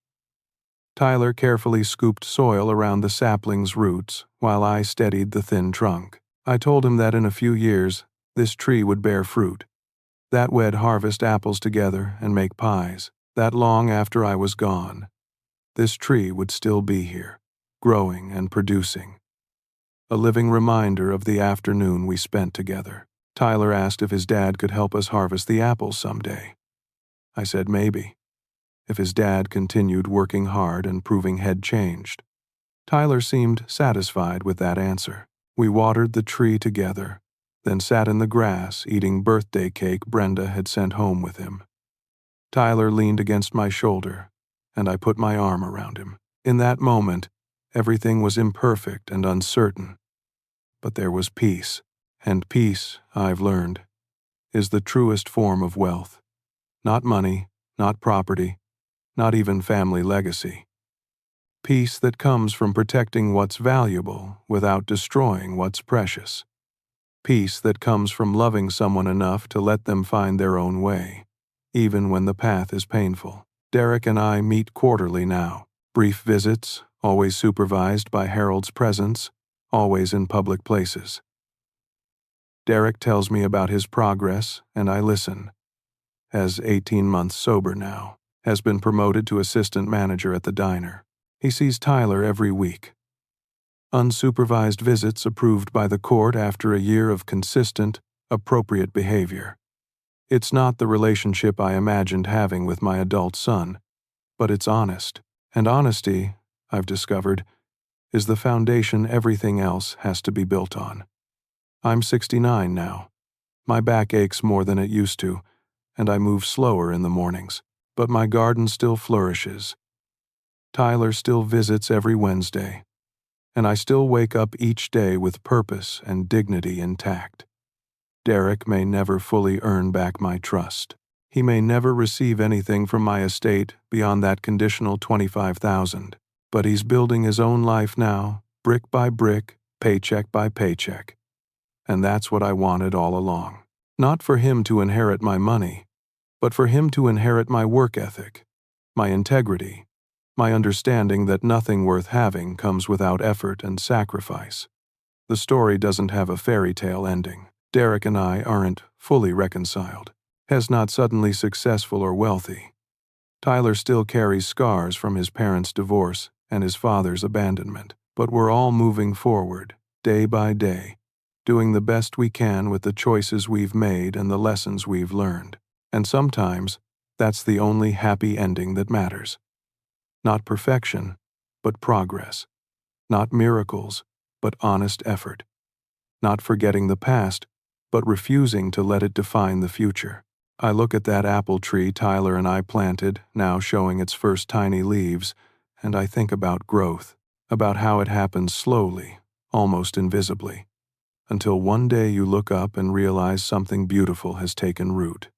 Speaker 1: Tyler carefully scooped soil around the sapling's roots while I steadied the thin trunk. I told him that in a few years, this tree would bear fruit, that we'd harvest apples together and make pies, that long after I was gone, this tree would still be here, growing and producing. A living reminder of the afternoon we spent together. Tyler asked if his dad could help us harvest the apples someday. I said maybe, if his dad continued working hard and proving head changed. Tyler seemed satisfied with that answer. We watered the tree together, then sat in the grass eating birthday cake Brenda had sent home with him. Tyler leaned against my shoulder, and I put my arm around him. In that moment, everything was imperfect and uncertain, but there was peace. And peace, I've learned, is the truest form of wealth. Not money, not property, not even family legacy. Peace that comes from protecting what's valuable without destroying what's precious. Peace that comes from loving someone enough to let them find their own way, even when the path is painful. Derek and I meet quarterly now. Brief visits, always supervised by Harold's presence, always in public places. Derek tells me about his progress, and I listen. Has 18 months sober now, has been promoted to assistant manager at the diner. He sees Tyler every week. Unsupervised visits approved by the court after a year of consistent, appropriate behavior. It's not the relationship I imagined having with my adult son, but it's honest. And honesty, I've discovered, is the foundation everything else has to be built on. I'm 69 now. My back aches more than it used to, and I move slower in the mornings, but my garden still flourishes. Tyler still visits every Wednesday, and I still wake up each day with purpose and dignity intact. Derek may never fully earn back my trust. He may never receive anything from my estate beyond that conditional $25,000, but he's building his own life now, brick by brick, paycheck by paycheck. And that's what I wanted all along. Not for him to inherit my money, but for him to inherit my work ethic, my integrity, my understanding that nothing worth having comes without effort and sacrifice. The story doesn't have a fairy tale ending. Derek and I aren't fully reconciled. Has not suddenly successful or wealthy. Tyler still carries scars from his parents' divorce and his father's abandonment, but we're all moving forward, day by day, doing the best we can with the choices we've made and the lessons we've learned. And sometimes, that's the only happy ending that matters. Not perfection, but progress. Not miracles, but honest effort. Not forgetting the past, but refusing to let it define the future. I look at that apple tree Tyler and I planted, now showing its first tiny leaves, and I think about growth, about how it happens slowly, almost invisibly, until one day you look up and realize something beautiful has taken root.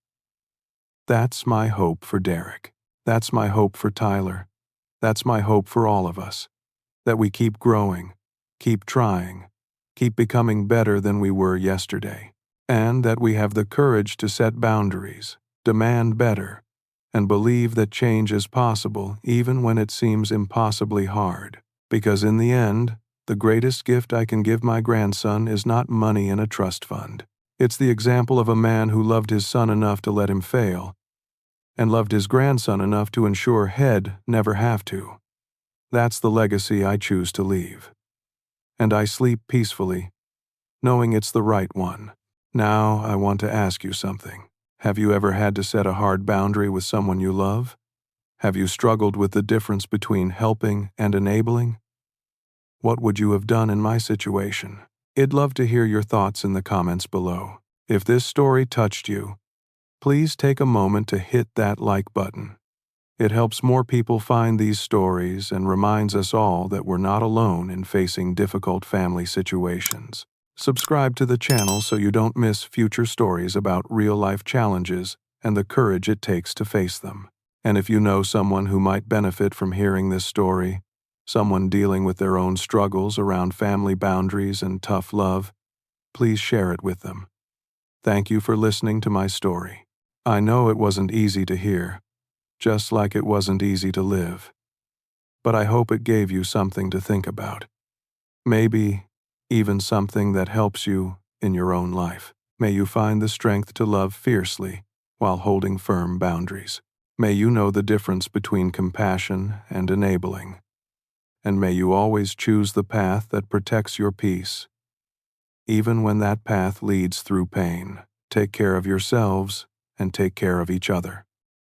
Speaker 1: That's my hope for Derek. That's my hope for Tyler. That's my hope for all of us. That we keep growing, keep trying, keep becoming better than we were yesterday. And that we have the courage to set boundaries, demand better, and believe that change is possible even when it seems impossibly hard. Because in the end, the greatest gift I can give my grandson is not money in a trust fund. It's the example of a man who loved his son enough to let him fail, and loved his grandson enough to ensure he'd never have to. That's the legacy I choose to leave. And I sleep peacefully, knowing it's the right one. Now I want to ask you something. Have you ever had to set a hard boundary with someone you love? Have you struggled with the difference between helping and enabling? What would you have done in my situation? I'd love to hear your thoughts in the comments below. If this story touched you, please take a moment to hit that like button. It helps more people find these stories and reminds us all that we're not alone in facing difficult family situations. Subscribe to the channel so you don't miss future stories about real-life challenges and the courage it takes to face them. And if you know someone who might benefit from hearing this story, someone dealing with their own struggles around family boundaries and tough love, please share it with them. Thank you for listening to my story. I know it wasn't easy to hear, just like it wasn't easy to live. But I hope it gave you something to think about. Maybe even something that helps you in your own life. May you find the strength to love fiercely while holding firm boundaries. May you know the difference between compassion and enabling. And may you always choose the path that protects your peace, even when that path leads through pain. Take care of yourselves and take care of each other.